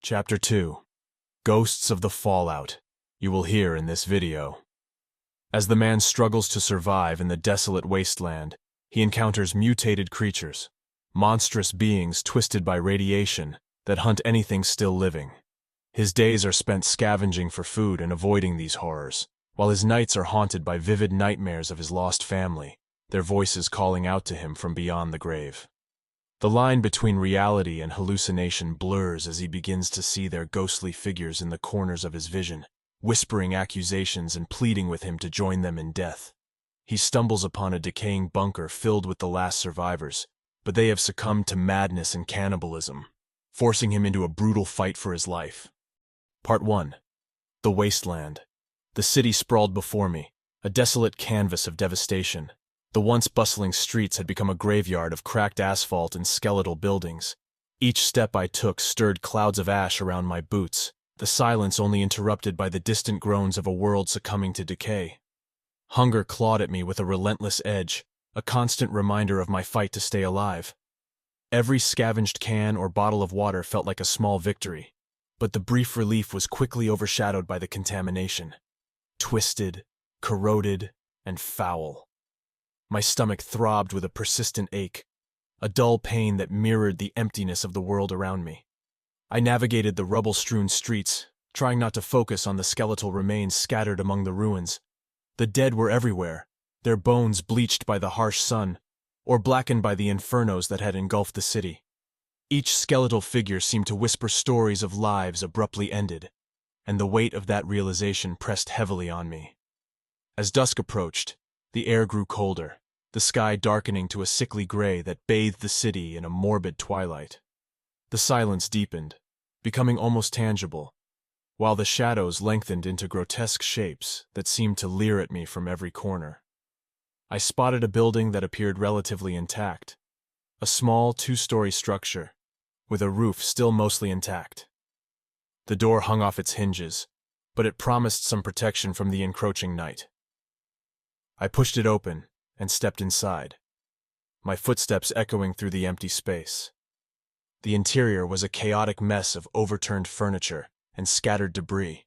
Chapter 2. Ghosts of the Fallout. You will hear in this video. As the man struggles to survive in the desolate wasteland, he encounters mutated creatures, monstrous beings twisted by radiation that hunt anything still living. His days are spent scavenging for food and avoiding these horrors, while his nights are haunted by vivid nightmares of his lost family, their voices calling out to him from beyond the grave. The line between reality and hallucination blurs as he begins to see their ghostly figures in the corners of his vision, whispering accusations and pleading with him to join them in death. He stumbles upon a decaying bunker filled with the last survivors, but they have succumbed to madness and cannibalism, forcing him into a brutal fight for his life. Part 1. The Wasteland. The city sprawled before me, a desolate canvas of devastation. The once bustling streets had become a graveyard of cracked asphalt and skeletal buildings. Each step I took stirred clouds of ash around my boots, the silence only interrupted by the distant groans of a world succumbing to decay. Hunger clawed at me with a relentless edge, a constant reminder of my fight to stay alive. Every scavenged can or bottle of water felt like a small victory, but the brief relief was quickly overshadowed by the contamination. Twisted, corroded, and foul. My stomach throbbed with a persistent ache, a dull pain that mirrored the emptiness of the world around me. I navigated the rubble-strewn streets, trying not to focus on the skeletal remains scattered among the ruins. The dead were everywhere, their bones bleached by the harsh sun, or blackened by the infernos that had engulfed the city. Each skeletal figure seemed to whisper stories of lives abruptly ended, and the weight of that realization pressed heavily on me. As dusk approached, the air grew colder, the sky darkening to a sickly gray that bathed the city in a morbid twilight. The silence deepened, becoming almost tangible, while the shadows lengthened into grotesque shapes that seemed to leer at me from every corner. I spotted a building that appeared relatively intact, a small two-story structure, with a roof still mostly intact. The door hung off its hinges, but it promised some protection from the encroaching night. I pushed it open and stepped inside, my footsteps echoing through the empty space. The interior was a chaotic mess of overturned furniture and scattered debris.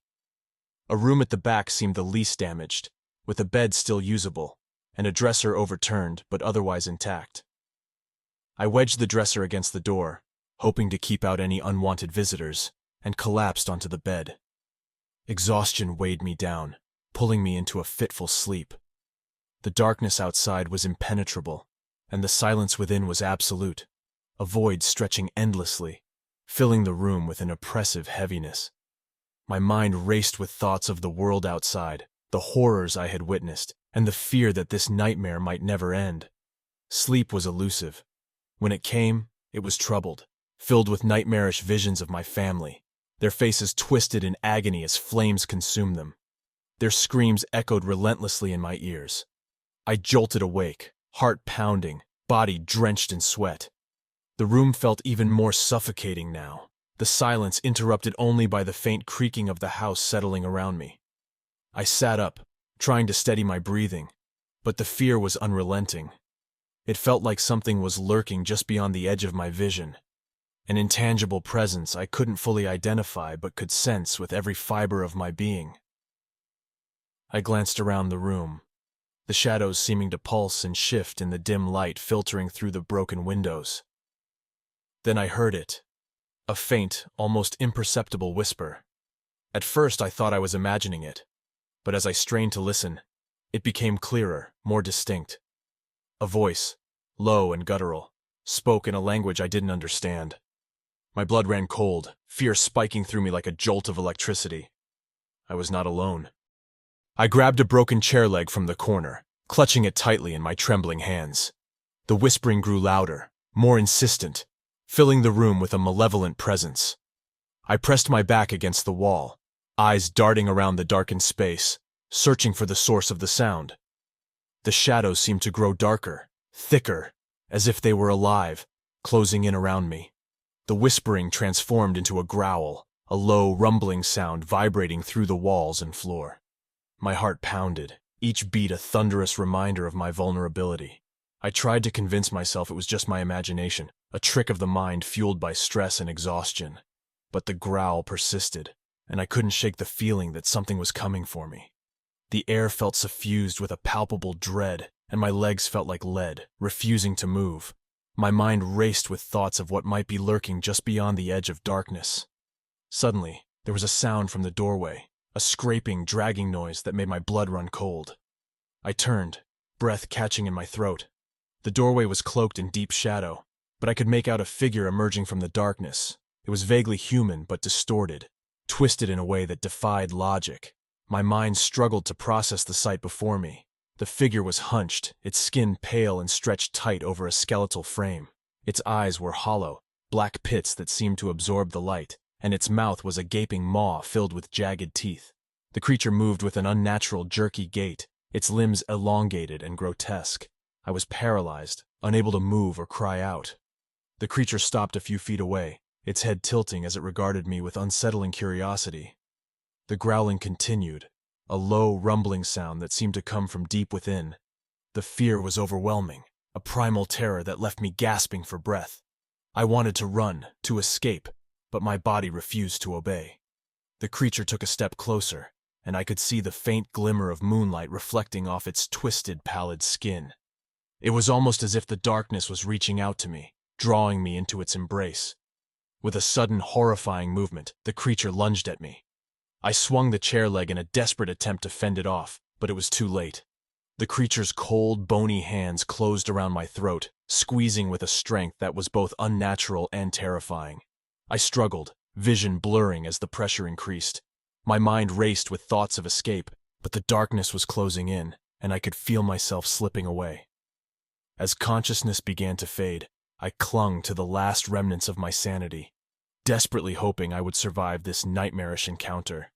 A room at the back seemed the least damaged, with a bed still usable, and a dresser overturned but otherwise intact. I wedged the dresser against the door, hoping to keep out any unwanted visitors, and collapsed onto the bed. Exhaustion weighed me down, pulling me into a fitful sleep. The darkness outside was impenetrable, and the silence within was absolute, a void stretching endlessly, filling the room with an oppressive heaviness. My mind raced with thoughts of the world outside, the horrors I had witnessed, and the fear that this nightmare might never end. Sleep was elusive. When it came, it was troubled, filled with nightmarish visions of my family, their faces twisted in agony as flames consumed them. Their screams echoed relentlessly in my ears. I jolted awake, heart pounding, body drenched in sweat. The room felt even more suffocating now, the silence interrupted only by the faint creaking of the house settling around me. I sat up, trying to steady my breathing, but the fear was unrelenting. It felt like something was lurking just beyond the edge of my vision, an intangible presence I couldn't fully identify but could sense with every fiber of my being. I glanced around the room, the shadows seeming to pulse and shift in the dim light filtering through the broken windows. Then I heard it, a faint, almost imperceptible whisper. At first I thought I was imagining it, but as I strained to listen, it became clearer, more distinct. A voice, low and guttural, spoke in a language I didn't understand. My blood ran cold, fear spiking through me like a jolt of electricity. I was not alone. I grabbed a broken chair leg from the corner, clutching it tightly in my trembling hands. The whispering grew louder, more insistent, filling the room with a malevolent presence. I pressed my back against the wall, eyes darting around the darkened space, searching for the source of the sound. The shadows seemed to grow darker, thicker, as if they were alive, closing in around me. The whispering transformed into a growl, a low, rumbling sound vibrating through the walls and floor. My heart pounded, each beat a thunderous reminder of my vulnerability. I tried to convince myself it was just my imagination, a trick of the mind fueled by stress and exhaustion. but the growl persisted, and I couldn't shake the feeling that something was coming for me. The air felt suffused with a palpable dread, and my legs felt like lead, refusing to move. My mind raced with thoughts of what might be lurking just beyond the edge of darkness. Suddenly, there was a sound from the doorway, a scraping, dragging noise that made my blood run cold. I turned, breath catching in my throat. The doorway was cloaked in deep shadow, but I could make out a figure emerging from the darkness. It was vaguely human but distorted, twisted in a way that defied logic. My mind struggled to process the sight before me. The figure was hunched, its skin pale and stretched tight over a skeletal frame. Its eyes were hollow, black pits that seemed to absorb the light, and its mouth was a gaping maw filled with jagged teeth. The creature moved with an unnatural, jerky gait, its limbs elongated and grotesque. I was paralyzed, unable to move or cry out. The creature stopped a few feet away, its head tilting as it regarded me with unsettling curiosity. The growling continued, a low, rumbling sound that seemed to come from deep within. The fear was overwhelming, a primal terror that left me gasping for breath. I wanted to run, to escape, but my body refused to obey. The creature took a step closer, and I could see the faint glimmer of moonlight reflecting off its twisted, pallid skin. It was almost as if the darkness was reaching out to me, drawing me into its embrace. With a sudden, horrifying movement, the creature lunged at me. I swung the chair leg in a desperate attempt to fend it off, but it was too late. The creature's cold, bony hands closed around my throat, squeezing with a strength that was both unnatural and terrifying. I struggled, vision blurring as the pressure increased. My mind raced with thoughts of escape, but the darkness was closing in, and I could feel myself slipping away. As consciousness began to fade, I clung to the last remnants of my sanity, desperately hoping I would survive this nightmarish encounter.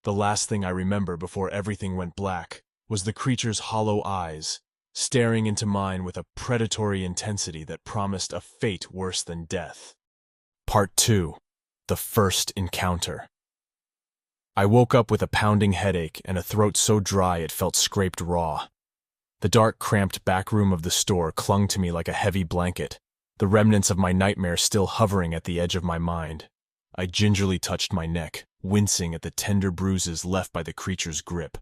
The last thing I remember before everything went black was the creature's hollow eyes, staring into mine with a predatory intensity that promised a fate worse than death. Part 2. The First Encounter. I woke up with a pounding headache and a throat so dry it felt scraped raw. The dark, cramped back room of the store clung to me like a heavy blanket, the remnants of my nightmare still hovering at the edge of my mind. I gingerly touched my neck, wincing at the tender bruises left by the creature's grip.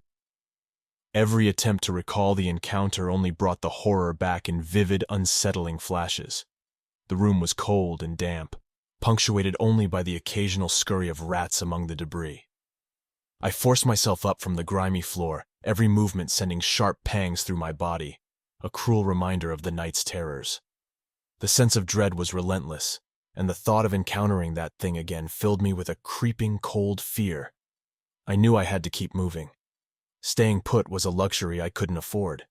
Every attempt to recall the encounter only brought the horror back in vivid, unsettling flashes. The room was cold and damp, punctuated only by the occasional scurry of rats among the debris. I forced myself up from the grimy floor, every movement sending sharp pangs through my body, a cruel reminder of the night's terrors. The sense of dread was relentless, and the thought of encountering that thing again filled me with a creeping, cold fear. I knew I had to keep moving. Staying put was a luxury I couldn't afford.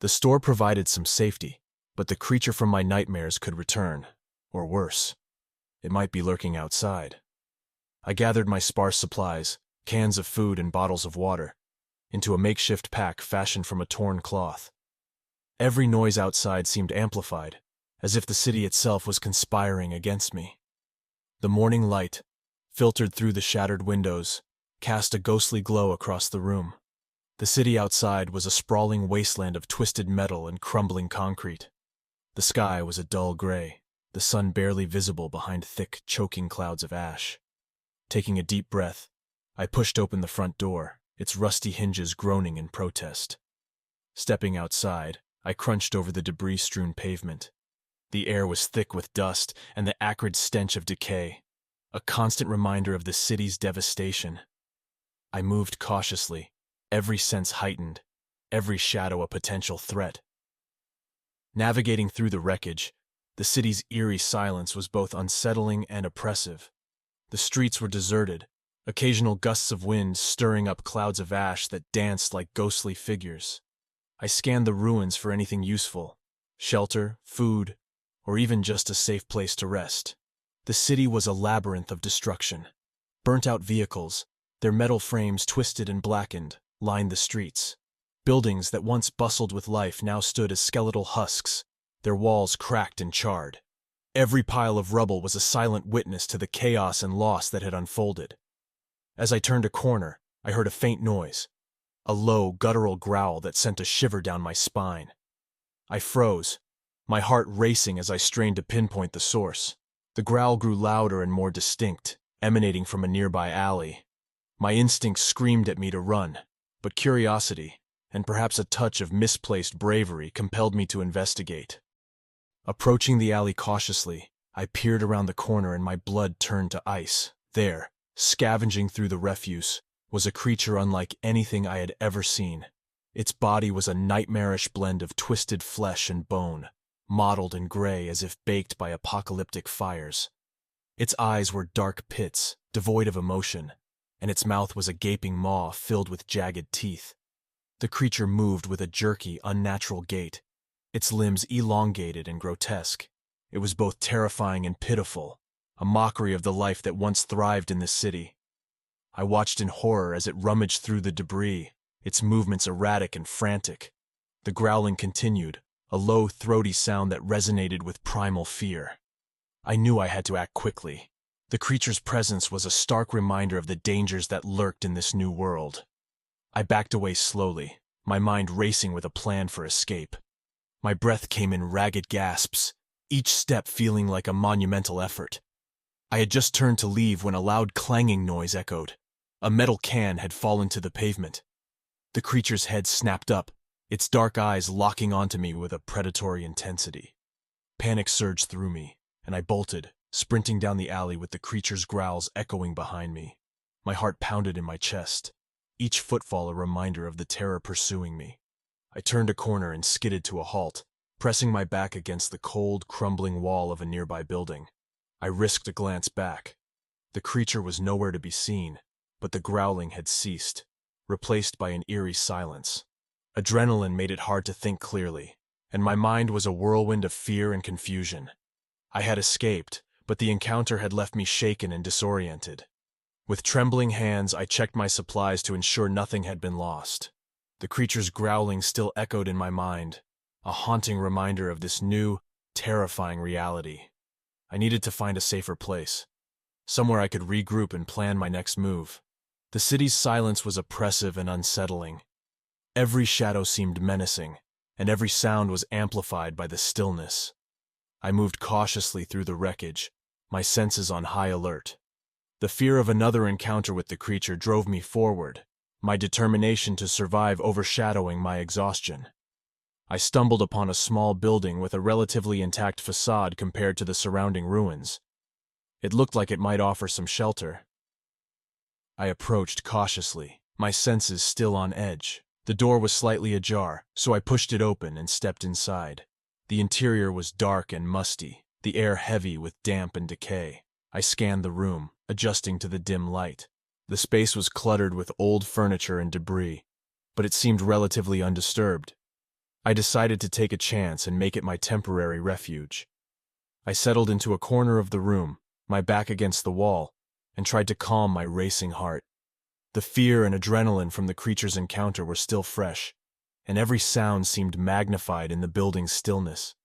The store provided some safety, but the creature from my nightmares could return, or worse. It might be lurking outside. I gathered my sparse supplies, cans of food and bottles of water, into a makeshift pack fashioned from a torn cloth. Every noise outside seemed amplified, as if the city itself was conspiring against me. The morning light, filtered through the shattered windows, cast a ghostly glow across the room. The city outside was a sprawling wasteland of twisted metal and crumbling concrete. The sky was a dull gray, the sun barely visible behind thick, choking clouds of ash. Taking a deep breath, I pushed open the front door, its rusty hinges groaning in protest. Stepping outside, I crunched over the debris-strewn pavement. The air was thick with dust and the acrid stench of decay, a constant reminder of the city's devastation. I moved cautiously, every sense heightened, every shadow a potential threat. Navigating through the wreckage, the city's eerie silence was both unsettling and oppressive. The streets were deserted, occasional gusts of wind stirring up clouds of ash that danced like ghostly figures. I scanned the ruins for anything useful, shelter, food, or even just a safe place to rest. The city was a labyrinth of destruction. Burnt-out vehicles, their metal frames twisted and blackened, lined the streets. Buildings that once bustled with life now stood as skeletal husks, their walls cracked and charred. Every pile of rubble was a silent witness to the chaos and loss that had unfolded. As I turned a corner, I heard a faint noise, a low, guttural growl that sent a shiver down my spine. I froze, my heart racing as I strained to pinpoint the source. The growl grew louder and more distinct, emanating from a nearby alley. My instincts screamed at me to run, but curiosity, and perhaps a touch of misplaced bravery, compelled me to investigate. Approaching the alley cautiously, I peered around the corner and my blood turned to ice. There, scavenging through the refuse, was a creature unlike anything I had ever seen. Its body was a nightmarish blend of twisted flesh and bone, mottled in gray as if baked by apocalyptic fires. Its eyes were dark pits, devoid of emotion, and its mouth was a gaping maw filled with jagged teeth. The creature moved with a jerky, unnatural gait, its limbs elongated and grotesque. It was both terrifying and pitiful, a mockery of the life that once thrived in this city. I watched in horror as it rummaged through the debris, its movements erratic and frantic. The growling continued, a low, throaty sound that resonated with primal fear. I knew I had to act quickly. The creature's presence was a stark reminder of the dangers that lurked in this new world. I backed away slowly, my mind racing with a plan for escape. My breath came in ragged gasps, each step feeling like a monumental effort. I had just turned to leave when a loud clanging noise echoed. A metal can had fallen to the pavement. The creature's head snapped up, its dark eyes locking onto me with a predatory intensity. Panic surged through me, and I bolted, sprinting down the alley with the creature's growls echoing behind me. My heart pounded in my chest, each footfall a reminder of the terror pursuing me. I turned a corner and skidded to a halt, pressing my back against the cold, crumbling wall of a nearby building. I risked a glance back. The creature was nowhere to be seen, but the growling had ceased, replaced by an eerie silence. Adrenaline made it hard to think clearly, and my mind was a whirlwind of fear and confusion. I had escaped, but the encounter had left me shaken and disoriented. With trembling hands, I checked my supplies to ensure nothing had been lost. The creature's growling still echoed in my mind, a haunting reminder of this new, terrifying reality. I needed to find a safer place, somewhere I could regroup and plan my next move. The city's silence was oppressive and unsettling. Every shadow seemed menacing, and every sound was amplified by the stillness. I moved cautiously through the wreckage, my senses on high alert. The fear of another encounter with the creature drove me forward, my determination to survive overshadowing my exhaustion. I stumbled upon a small building with a relatively intact facade compared to the surrounding ruins. It looked like it might offer some shelter. I approached cautiously, my senses still on edge. The door was slightly ajar, so I pushed it open and stepped inside. The interior was dark and musty, the air heavy with damp and decay. I scanned the room, adjusting to the dim light. The space was cluttered with old furniture and debris, but it seemed relatively undisturbed. I decided to take a chance and make it my temporary refuge. I settled into a corner of the room, my back against the wall, and tried to calm my racing heart. The fear and adrenaline from the creature's encounter were still fresh, and every sound seemed magnified in the building's stillness.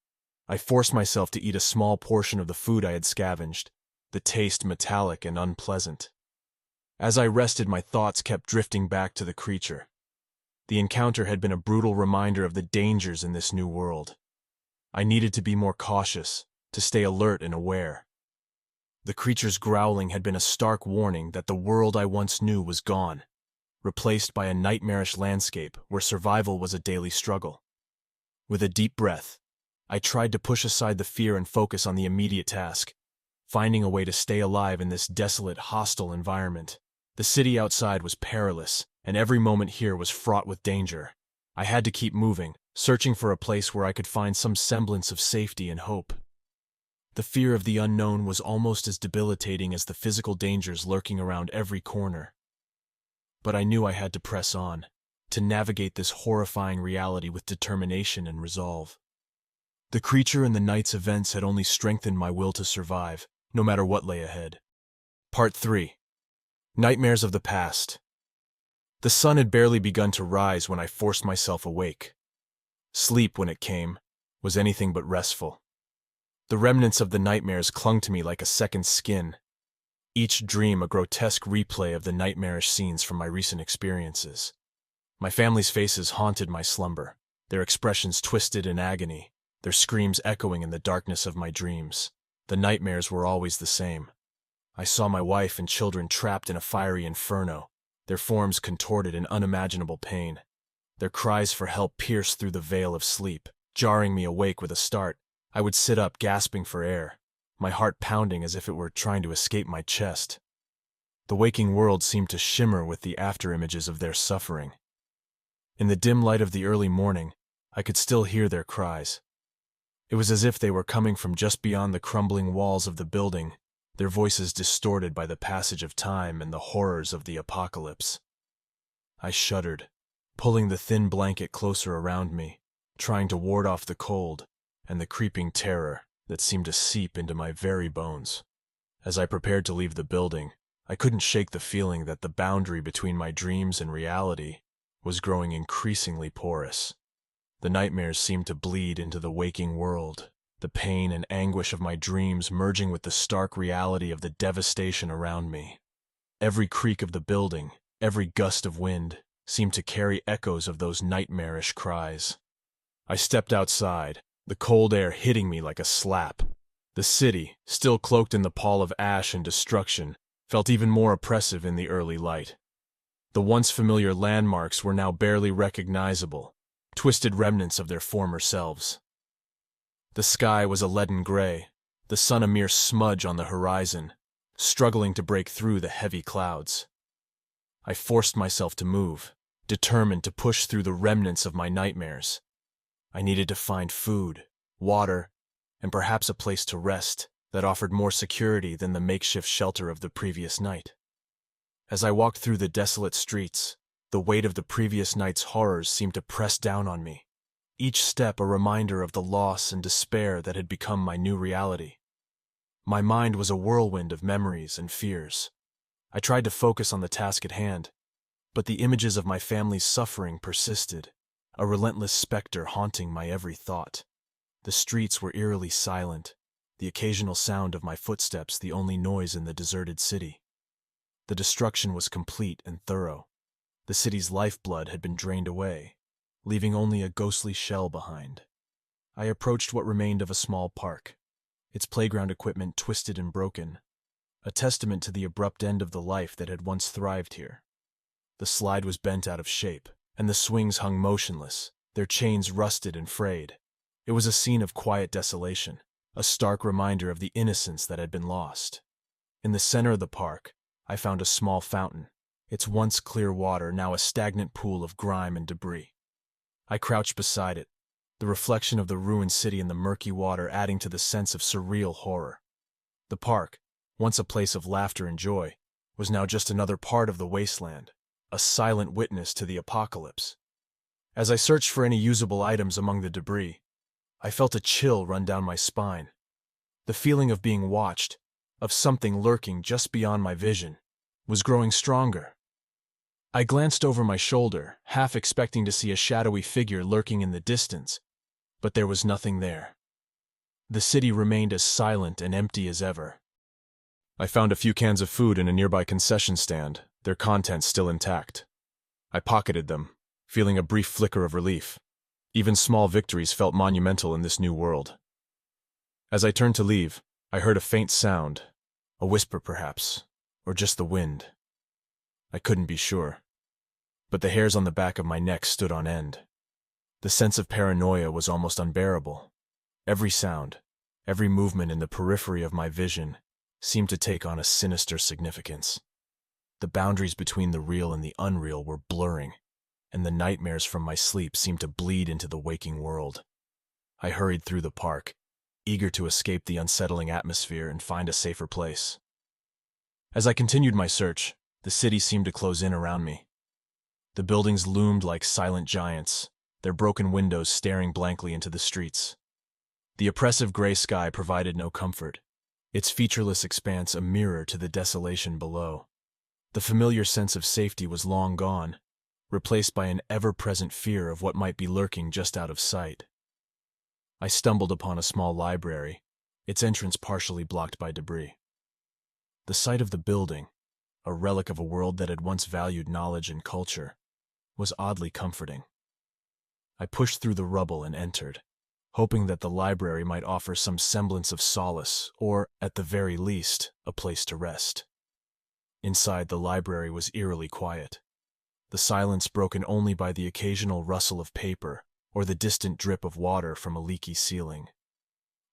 I forced myself to eat a small portion of the food I had scavenged, the taste metallic and unpleasant. As I rested, my thoughts kept drifting back to the creature. The encounter had been a brutal reminder of the dangers in this new world. I needed to be more cautious, to stay alert and aware. The creature's growling had been a stark warning that the world I once knew was gone, replaced by a nightmarish landscape where survival was a daily struggle. With a deep breath, I tried to push aside the fear and focus on the immediate task, finding a way to stay alive in this desolate, hostile environment. The city outside was perilous, and every moment here was fraught with danger. I had to keep moving, searching for a place where I could find some semblance of safety and hope. The fear of the unknown was almost as debilitating as the physical dangers lurking around every corner. But I knew I had to press on, to navigate this horrifying reality with determination and resolve. The creature and the night's events had only strengthened my will to survive, no matter what lay ahead. Part 3. Nightmares of the Past. The sun had barely begun to rise when I forced myself awake. Sleep, when it came, was anything but restful. The remnants of the nightmares clung to me like a second skin, each dream a grotesque replay of the nightmarish scenes from my recent experiences. My family's faces haunted my slumber, their expressions twisted in agony, their screams echoing in the darkness of my dreams. The nightmares were always the same. I saw my wife and children trapped in a fiery inferno, their forms contorted in unimaginable pain. Their cries for help pierced through the veil of sleep, jarring me awake with a start. I would sit up gasping for air, my heart pounding as if it were trying to escape my chest. The waking world seemed to shimmer with the afterimages of their suffering. In the dim light of the early morning, I could still hear their cries. It was as if they were coming from just beyond the crumbling walls of the building, their voices distorted by the passage of time and the horrors of the apocalypse. I shuddered, pulling the thin blanket closer around me, trying to ward off the cold and the creeping terror that seemed to seep into my very bones. As I prepared to leave the building, I couldn't shake the feeling that the boundary between my dreams and reality was growing increasingly porous. The nightmares seemed to bleed into the waking world, the pain and anguish of my dreams merging with the stark reality of the devastation around me. Every creak of the building, every gust of wind, seemed to carry echoes of those nightmarish cries. I stepped outside, the cold air hitting me like a slap. The city, still cloaked in the pall of ash and destruction, felt even more oppressive in the early light. The once familiar landmarks were now barely recognizable, twisted remnants of their former selves. The sky was a leaden gray, the sun a mere smudge on the horizon, struggling to break through the heavy clouds. I forced myself to move, determined to push through the remnants of my nightmares. I needed to find food, water, and perhaps a place to rest that offered more security than the makeshift shelter of the previous night. As I walked through the desolate streets, the weight of the previous night's horrors seemed to press down on me, each step a reminder of the loss and despair that had become my new reality. My mind was a whirlwind of memories and fears. I tried to focus on the task at hand, but the images of my family's suffering persisted, a relentless specter haunting my every thought. The streets were eerily silent, the occasional sound of my footsteps the only noise in the deserted city. The destruction was complete and thorough. The city's lifeblood had been drained away, leaving only a ghostly shell behind. I approached what remained of a small park, its playground equipment twisted and broken, a testament to the abrupt end of the life that had once thrived here. The slide was bent out of shape, and the swings hung motionless, their chains rusted and frayed. It was a scene of quiet desolation, a stark reminder of the innocence that had been lost. In the center of the park, I found a small fountain, its once clear water now a stagnant pool of grime and debris. I crouched beside it, the reflection of the ruined city in the murky water adding to the sense of surreal horror. The park, once a place of laughter and joy, was now just another part of the wasteland, a silent witness to the apocalypse. As I searched for any usable items among the debris, I felt a chill run down my spine. The feeling of being watched, of something lurking just beyond my vision, was growing stronger. I glanced over my shoulder, half expecting to see a shadowy figure lurking in the distance, but there was nothing there. The city remained as silent and empty as ever. I found a few cans of food in a nearby concession stand, their contents still intact. I pocketed them, feeling a brief flicker of relief. Even small victories felt monumental in this new world. As I turned to leave, I heard a faint sound, a whisper perhaps, or just the wind. I couldn't be sure, but the hairs on the back of my neck stood on end. The sense of paranoia was almost unbearable. Every sound, every movement in the periphery of my vision seemed to take on a sinister significance. The boundaries between the real and the unreal were blurring, and the nightmares from my sleep seemed to bleed into the waking world. I hurried through the park, eager to escape the unsettling atmosphere and find a safer place. As I continued my search, the city seemed to close in around me. The buildings loomed like silent giants, their broken windows staring blankly into the streets. The oppressive gray sky provided no comfort, its featureless expanse a mirror to the desolation below. The familiar sense of safety was long gone, replaced by an ever-present fear of what might be lurking just out of sight. I stumbled upon a small library, its entrance partially blocked by debris. The sight of the building, a relic of a world that had once valued knowledge and culture, was oddly comforting. I pushed through the rubble and entered, hoping that the library might offer some semblance of solace, or, at the very least, a place to rest. Inside, the library was eerily quiet, the silence broken only by the occasional rustle of paper or the distant drip of water from a leaky ceiling.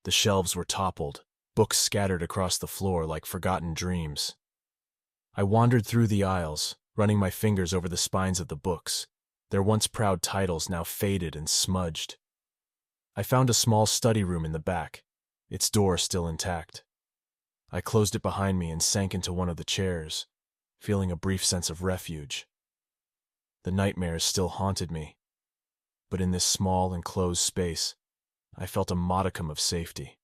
The shelves were toppled, books scattered across the floor like forgotten dreams. I wandered through the aisles, running my fingers over the spines of the books, their once proud titles now faded and smudged. I found a small study room in the back, its door still intact. I closed it behind me and sank into one of the chairs, feeling a brief sense of refuge. The nightmares still haunted me, but in this small, enclosed space, I felt a modicum of safety.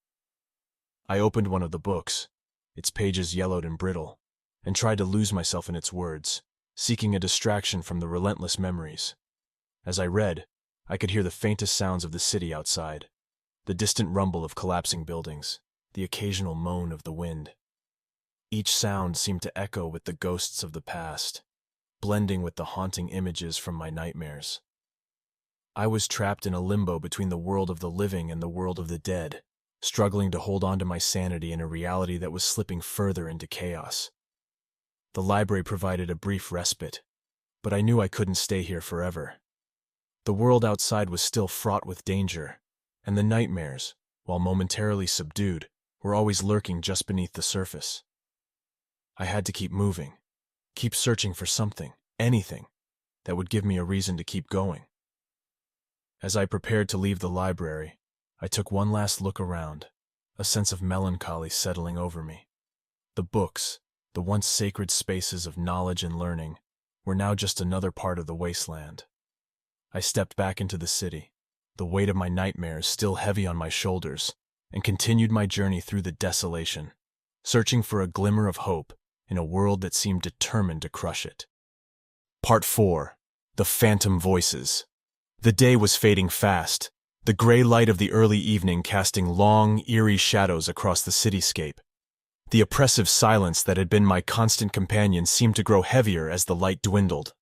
I opened one of the books, its pages yellowed and brittle, and tried to lose myself in its words, seeking a distraction from the relentless memories. As I read, I could hear the faintest sounds of the city outside, the distant rumble of collapsing buildings, the occasional moan of the wind. Each sound seemed to echo with the ghosts of the past, blending with the haunting images from my nightmares. I was trapped in a limbo between the world of the living and the world of the dead, struggling to hold on to my sanity in a reality that was slipping further into chaos. The library provided a brief respite, but I knew I couldn't stay here forever. The world outside was still fraught with danger, and the nightmares, while momentarily subdued, were always lurking just beneath the surface. I had to keep moving, keep searching for something, anything, that would give me a reason to keep going. As I prepared to leave the library, I took one last look around, a sense of melancholy settling over me. The books, the once sacred spaces of knowledge and learning, were now just another part of the wasteland. I stepped back into the city, the weight of my nightmares still heavy on my shoulders, and continued my journey through the desolation, searching for a glimmer of hope in a world that seemed determined to crush it. Part 4. The Phantom Voices. The day was fading fast, the gray light of the early evening casting long, eerie shadows across the cityscape. The oppressive silence that had been my constant companion seemed to grow heavier as the light dwindled.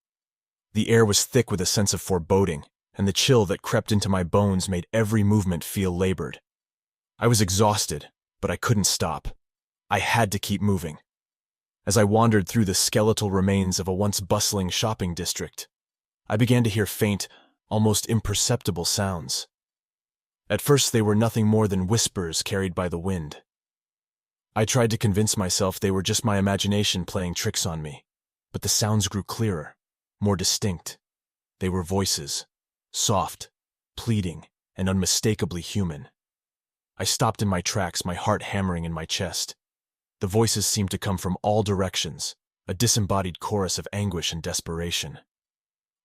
The air was thick with a sense of foreboding, and the chill that crept into my bones made every movement feel labored. I was exhausted, but I couldn't stop. I had to keep moving. As I wandered through the skeletal remains of a once bustling shopping district, I began to hear faint, almost imperceptible sounds. At first they were nothing more than whispers carried by the wind. I tried to convince myself they were just my imagination playing tricks on me, but the sounds grew clearer, more distinct. They were voices, soft, pleading, and unmistakably human. I stopped in my tracks, my heart hammering in my chest. The voices seemed to come from all directions, a disembodied chorus of anguish and desperation.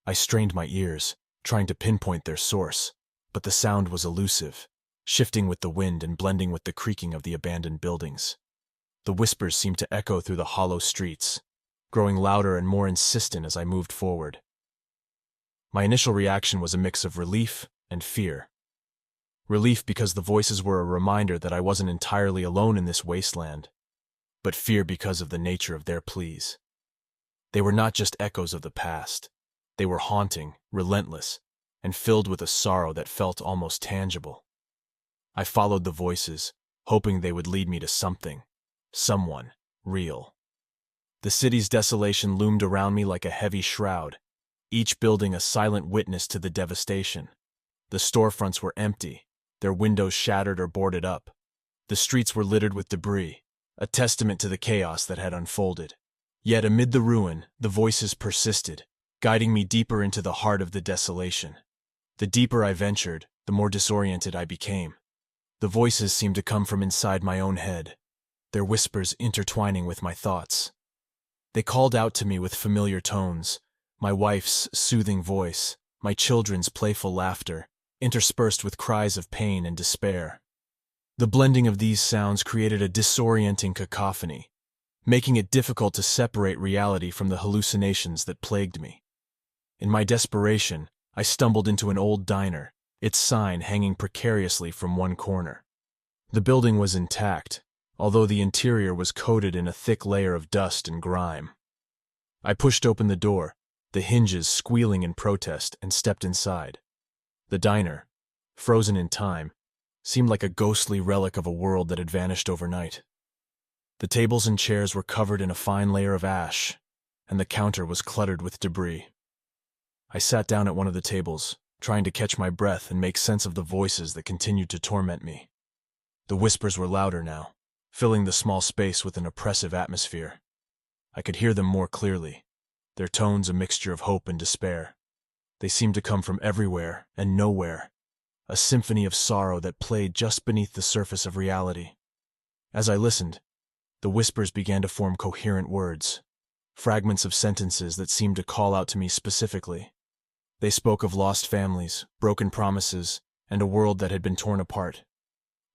I strained my ears, trying to pinpoint their source, but the sound was elusive, shifting with the wind and blending with the creaking of the abandoned buildings. The whispers seemed to echo through the hollow streets, growing louder and more insistent as I moved forward. My initial reaction was a mix of relief and fear. Relief because the voices were a reminder that I wasn't entirely alone in this wasteland, but fear because of the nature of their pleas. They were not just echoes of the past. They were haunting, relentless, and filled with a sorrow that felt almost tangible. I followed the voices, hoping they would lead me to something, someone, real. The city's desolation loomed around me like a heavy shroud, each building a silent witness to the devastation. The storefronts were empty, their windows shattered or boarded up. The streets were littered with debris, a testament to the chaos that had unfolded. Yet amid the ruin, the voices persisted, guiding me deeper into the heart of the desolation. The deeper I ventured, the more disoriented I became. The voices seemed to come from inside my own head, their whispers intertwining with my thoughts. They called out to me with familiar tones, my wife's soothing voice, my children's playful laughter, interspersed with cries of pain and despair. The blending of these sounds created a disorienting cacophony, making it difficult to separate reality from the hallucinations that plagued me. In my desperation, I stumbled into an old diner, its sign hanging precariously from one corner. The building was intact, although the interior was coated in a thick layer of dust and grime. I pushed open the door, the hinges squealing in protest, and stepped inside. The diner, frozen in time, seemed like a ghostly relic of a world that had vanished overnight. The tables and chairs were covered in a fine layer of ash, and the counter was cluttered with debris. I sat down at one of the tables, trying to catch my breath and make sense of the voices that continued to torment me. The whispers were louder now, filling the small space with an oppressive atmosphere. I could hear them more clearly, their tones a mixture of hope and despair. They seemed to come from everywhere and nowhere, a symphony of sorrow that played just beneath the surface of reality. As I listened, the whispers began to form coherent words, fragments of sentences that seemed to call out to me specifically. They spoke of lost families, broken promises, and a world that had been torn apart.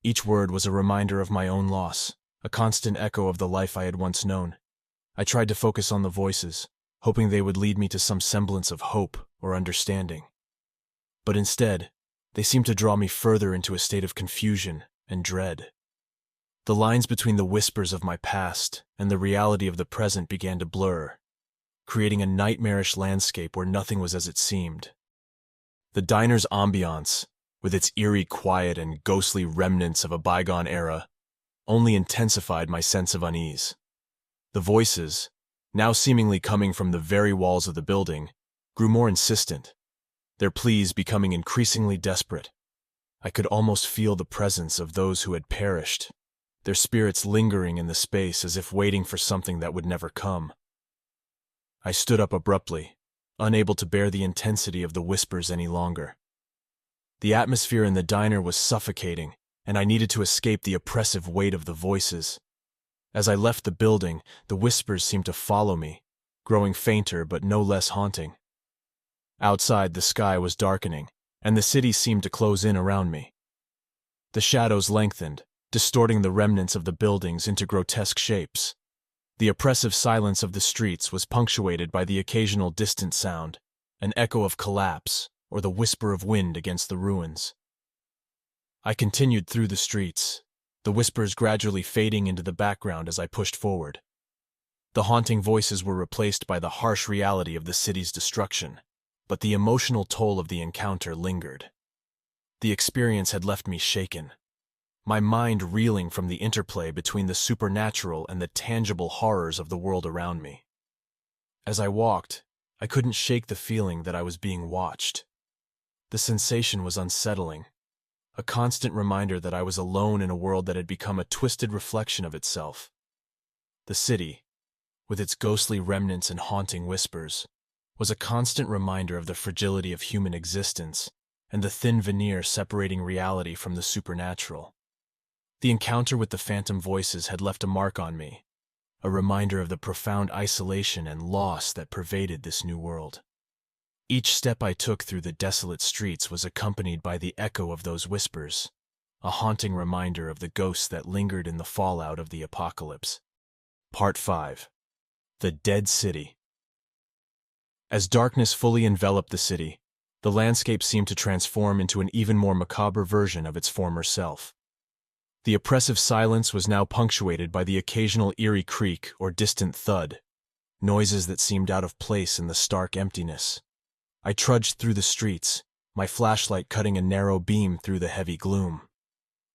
Each word was a reminder of my own loss, a constant echo of the life I had once known. I tried to focus on the voices, hoping they would lead me to some semblance of hope or understanding. But instead, they seemed to draw me further into a state of confusion and dread. The lines between the whispers of my past and the reality of the present began to blur, creating a nightmarish landscape where nothing was as it seemed. The diner's ambiance, with its eerie quiet and ghostly remnants of a bygone era, only intensified my sense of unease. The voices, now seemingly coming from the very walls of the building, grew more insistent, their pleas becoming increasingly desperate. I could almost feel the presence of those who had perished, their spirits lingering in the space as if waiting for something that would never come. I stood up abruptly, unable to bear the intensity of the whispers any longer. The atmosphere in the diner was suffocating, and I needed to escape the oppressive weight of the voices. As I left the building, the whispers seemed to follow me, growing fainter but no less haunting. Outside, the sky was darkening, and the city seemed to close in around me. The shadows lengthened, distorting the remnants of the buildings into grotesque shapes. The oppressive silence of the streets was punctuated by the occasional distant sound, an echo of collapse or the whisper of wind against the ruins. I continued through the streets, the whispers gradually fading into the background as I pushed forward. The haunting voices were replaced by the harsh reality of the city's destruction, but the emotional toll of the encounter lingered. The experience had left me shaken, my mind reeling from the interplay between the supernatural and the tangible horrors of the world around me. As I walked, I couldn't shake the feeling that I was being watched. The sensation was unsettling, a constant reminder that I was alone in a world that had become a twisted reflection of itself. The city, with its ghostly remnants and haunting whispers, was a constant reminder of the fragility of human existence and the thin veneer separating reality from the supernatural. The encounter with the phantom voices had left a mark on me, a reminder of the profound isolation and loss that pervaded this new world. Each step I took through the desolate streets was accompanied by the echo of those whispers, a haunting reminder of the ghosts that lingered in the fallout of the apocalypse. Part 5. The Dead City. As darkness fully enveloped the city, the landscape seemed to transform into an even more macabre version of its former self. The oppressive silence was now punctuated by the occasional eerie creak or distant thud, noises that seemed out of place in the stark emptiness. I trudged through the streets, my flashlight cutting a narrow beam through the heavy gloom.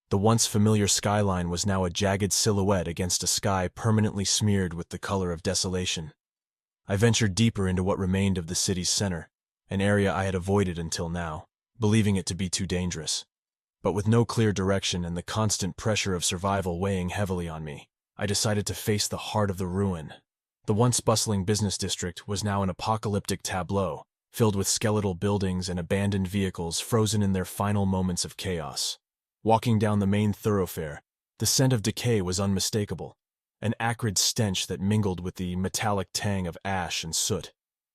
The once familiar skyline was now a jagged silhouette against a sky permanently smeared with the color of desolation. I ventured deeper into what remained of the city's center, an area I had avoided until now, believing it to be too dangerous. But with no clear direction and the constant pressure of survival weighing heavily on me, I decided to face the heart of the ruin. The once bustling business district was now an apocalyptic tableau, filled with skeletal buildings and abandoned vehicles frozen in their final moments of chaos. Walking down the main thoroughfare, the scent of decay was unmistakable, an acrid stench that mingled with the metallic tang of ash and soot.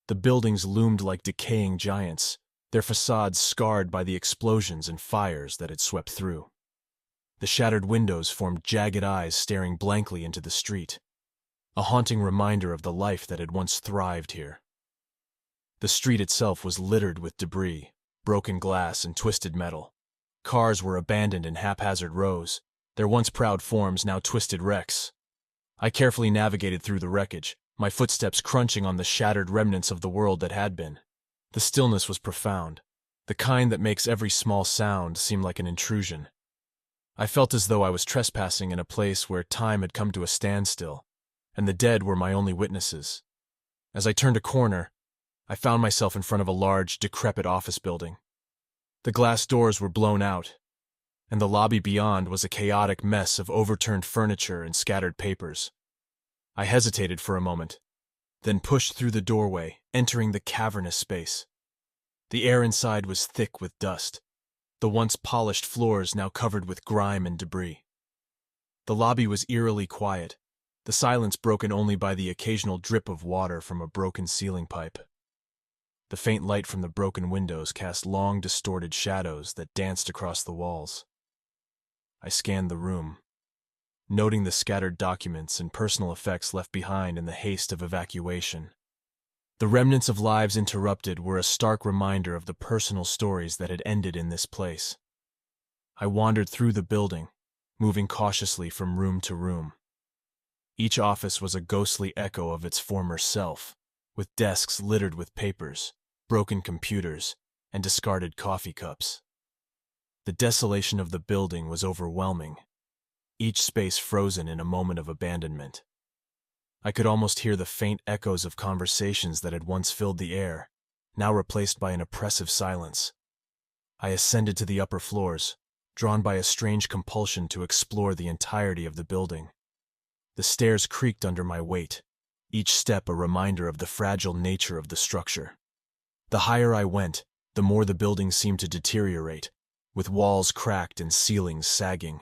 The buildings loomed like decaying giants, their facades scarred by the explosions and fires that had swept through. The shattered windows formed jagged eyes staring blankly into the street, a haunting reminder of the life that had once thrived here. The street itself was littered with debris, broken glass and twisted metal. Cars were abandoned in haphazard rows, their once proud forms now twisted wrecks. I carefully navigated through the wreckage, my footsteps crunching on the shattered remnants of the world that had been. The stillness was profound, the kind that makes every small sound seem like an intrusion. I felt as though I was trespassing in a place where time had come to a standstill, and the dead were my only witnesses. As I turned a corner, I found myself in front of a large, decrepit office building. The glass doors were blown out, and the lobby beyond was a chaotic mess of overturned furniture and scattered papers. I hesitated for a moment, then pushed through the doorway, entering the cavernous space. The air inside was thick with dust, the once polished floors now covered with grime and debris. The lobby was eerily quiet, the silence broken only by the occasional drip of water from a broken ceiling pipe. The faint light from the broken windows cast long, distorted shadows that danced across the walls. I scanned the room, noting the scattered documents and personal effects left behind in the haste of evacuation. The remnants of lives interrupted were a stark reminder of the personal stories that had ended in this place. I wandered through the building, moving cautiously from room to room. Each office was a ghostly echo of its former self, with desks littered with papers, broken computers, and discarded coffee cups. The desolation of the building was overwhelming, each space frozen in a moment of abandonment. I could almost hear the faint echoes of conversations that had once filled the air, now replaced by an oppressive silence. I ascended to the upper floors, drawn by a strange compulsion to explore the entirety of the building. The stairs creaked under my weight, each step a reminder of the fragile nature of the structure. The higher I went, the more the building seemed to deteriorate, with walls cracked and ceilings sagging.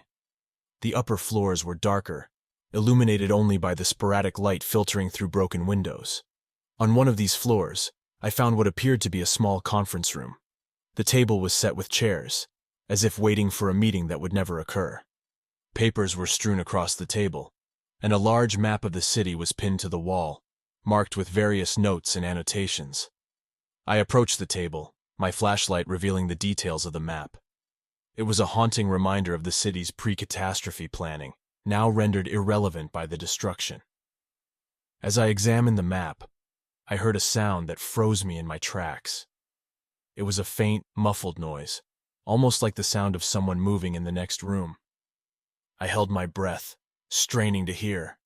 The upper floors were darker, illuminated only by the sporadic light filtering through broken windows. On one of these floors, I found what appeared to be a small conference room. The table was set with chairs, as if waiting for a meeting that would never occur. Papers were strewn across the table, and a large map of the city was pinned to the wall, marked with various notes and annotations. I approached the table, my flashlight revealing the details of the map. It was a haunting reminder of the city's pre-catastrophe planning, now rendered irrelevant by the destruction. As I examined the map, I heard a sound that froze me in my tracks. It was a faint, muffled noise, almost like the sound of someone moving in the next room. I held my breath, straining to hear.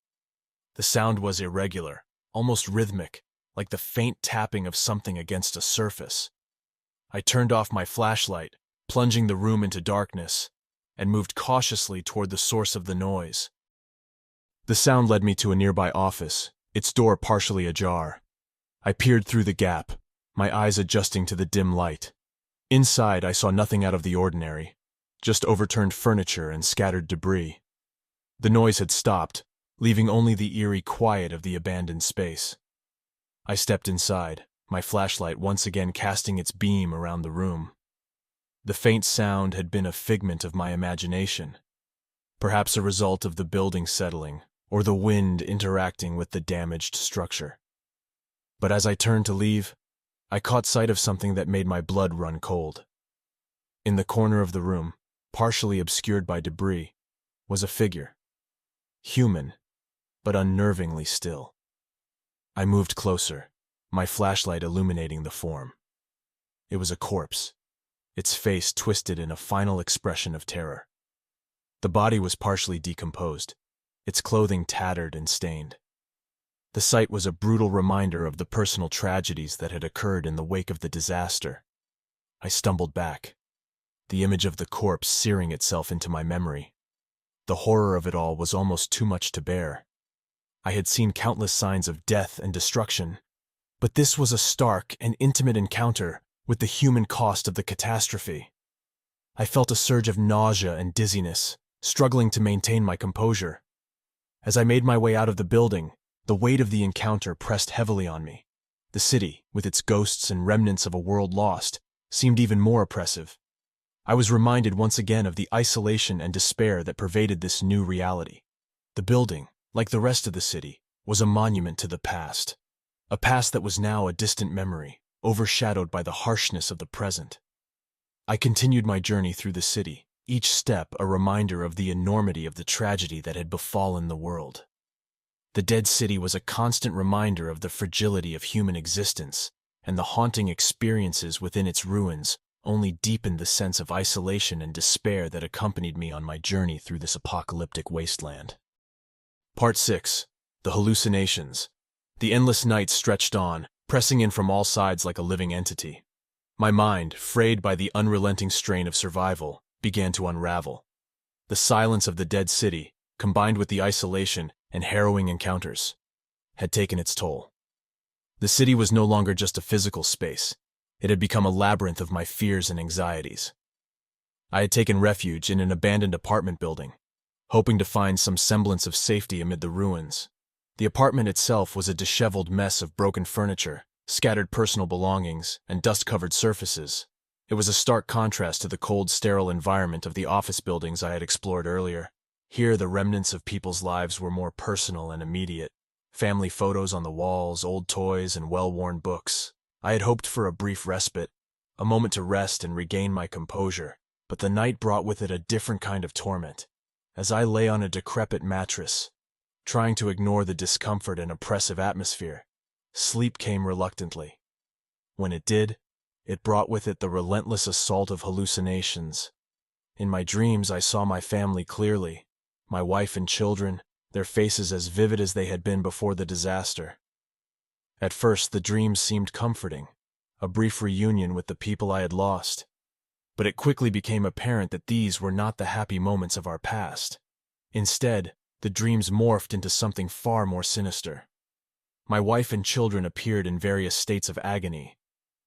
The sound was irregular, almost rhythmic, like the faint tapping of something against a surface. I turned off my flashlight, plunging the room into darkness, and moved cautiously toward the source of the noise. The sound led me to a nearby office, its door partially ajar. I peered through the gap, my eyes adjusting to the dim light. Inside, I saw nothing out of the ordinary, just overturned furniture and scattered debris. The noise had stopped, leaving only the eerie quiet of the abandoned space. I stepped inside, my flashlight once again casting its beam around the room. The faint sound had been a figment of my imagination, perhaps a result of the building settling or the wind interacting with the damaged structure. But as I turned to leave, I caught sight of something that made my blood run cold. In the corner of the room, partially obscured by debris, was a figure. Human, but unnervingly still. I moved closer, my flashlight illuminating the form. It was a corpse, its face twisted in a final expression of terror. The body was partially decomposed, its clothing tattered and stained. The sight was a brutal reminder of the personal tragedies that had occurred in the wake of the disaster. I stumbled back, the image of the corpse searing itself into my memory. The horror of it all was almost too much to bear. I had seen countless signs of death and destruction, but this was a stark and intimate encounter with the human cost of the catastrophe. I felt a surge of nausea and dizziness, struggling to maintain my composure. As I made my way out of the building, the weight of the encounter pressed heavily on me. The city, with its ghosts and remnants of a world lost, seemed even more oppressive. I was reminded once again of the isolation and despair that pervaded this new reality. The building, like the rest of the city, was a monument to the past, a past that was now a distant memory, overshadowed by the harshness of the present. I continued my journey through the city, each step a reminder of the enormity of the tragedy that had befallen the world. The dead city was a constant reminder of the fragility of human existence and the haunting experiences within its ruins, only deepened the sense of isolation and despair that accompanied me on my journey through this apocalyptic wasteland. Part 6. The Hallucinations. The endless night stretched on, pressing in from all sides like a living entity. My mind, frayed by the unrelenting strain of survival, began to unravel. The silence of the dead city, combined with the isolation and harrowing encounters, had taken its toll. The city was no longer just a physical space. It had become a labyrinth of my fears and anxieties. I had taken refuge in an abandoned apartment building, hoping to find some semblance of safety amid the ruins. The apartment itself was a disheveled mess of broken furniture, scattered personal belongings, and dust-covered surfaces. It was a stark contrast to the cold, sterile environment of the office buildings I had explored earlier. Here, the remnants of people's lives were more personal and immediate. Family photos on the walls, old toys, and well-worn books. I had hoped for a brief respite, a moment to rest and regain my composure, but the night brought with it a different kind of torment. As I lay on a decrepit mattress, trying to ignore the discomfort and oppressive atmosphere, sleep came reluctantly. When it did, it brought with it the relentless assault of hallucinations. In my dreams, I saw my family clearly, my wife and children, their faces as vivid as they had been before the disaster. At first, the dreams seemed comforting, a brief reunion with the people I had lost. But it quickly became apparent that these were not the happy moments of our past. Instead, the dreams morphed into something far more sinister. My wife and children appeared in various states of agony.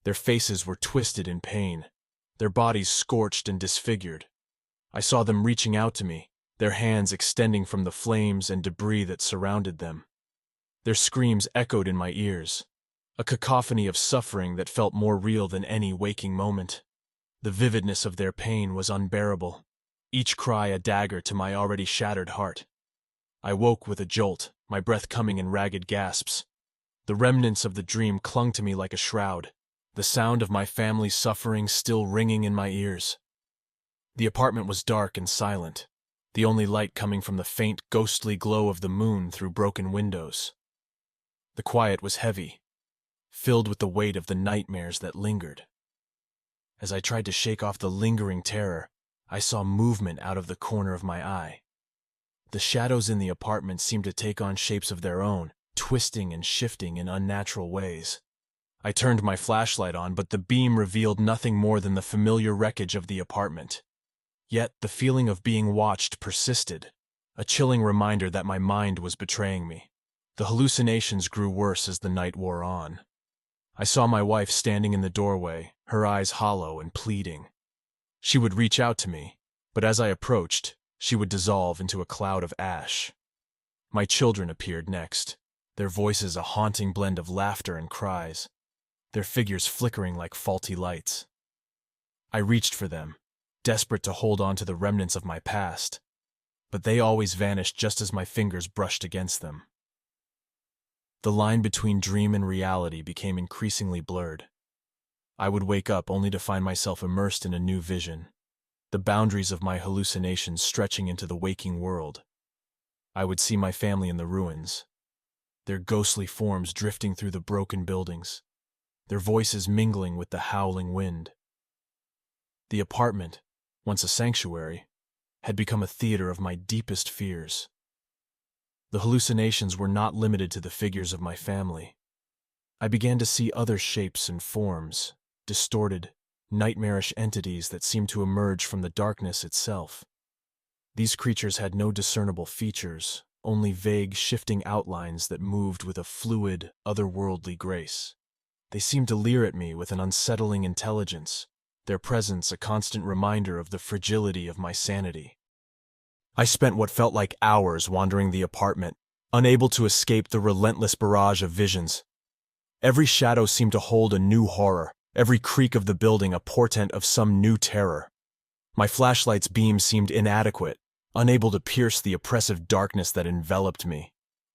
Their faces were twisted in pain, their bodies scorched and disfigured. I saw them reaching out to me, their hands extending from the flames and debris that surrounded them. Their screams echoed in my ears, a cacophony of suffering that felt more real than any waking moment. The vividness of their pain was unbearable, each cry a dagger to my already shattered heart. I woke with a jolt, my breath coming in ragged gasps. The remnants of the dream clung to me like a shroud, the sound of my family's suffering still ringing in my ears. The apartment was dark and silent, the only light coming from the faint, ghostly glow of the moon through broken windows. The quiet was heavy, filled with the weight of the nightmares that lingered. As I tried to shake off the lingering terror, I saw movement out of the corner of my eye. The shadows in the apartment seemed to take on shapes of their own, twisting and shifting in unnatural ways. I turned my flashlight on, but the beam revealed nothing more than the familiar wreckage of the apartment. Yet the feeling of being watched persisted, a chilling reminder that my mind was betraying me. The hallucinations grew worse as the night wore on. I saw my wife standing in the doorway, her eyes hollow and pleading. She would reach out to me, but as I approached, she would dissolve into a cloud of ash. My children appeared next, their voices a haunting blend of laughter and cries, their figures flickering like faulty lights. I reached for them, desperate to hold on to the remnants of my past, but they always vanished just as my fingers brushed against them. The line between dream and reality became increasingly blurred. I would wake up only to find myself immersed in a new vision, the boundaries of my hallucinations stretching into the waking world. I would see my family in the ruins, their ghostly forms drifting through the broken buildings, their voices mingling with the howling wind. The apartment, once a sanctuary, had become a theater of my deepest fears. The hallucinations were not limited to the figures of my family. I began to see other shapes and forms, distorted, nightmarish entities that seemed to emerge from the darkness itself. These creatures had no discernible features, only vague, shifting outlines that moved with a fluid, otherworldly grace. They seemed to leer at me with an unsettling intelligence, their presence a constant reminder of the fragility of my sanity. I spent what felt like hours wandering the apartment, unable to escape the relentless barrage of visions. Every shadow seemed to hold a new horror, every creak of the building a portent of some new terror. My flashlight's beam seemed inadequate, unable to pierce the oppressive darkness that enveloped me.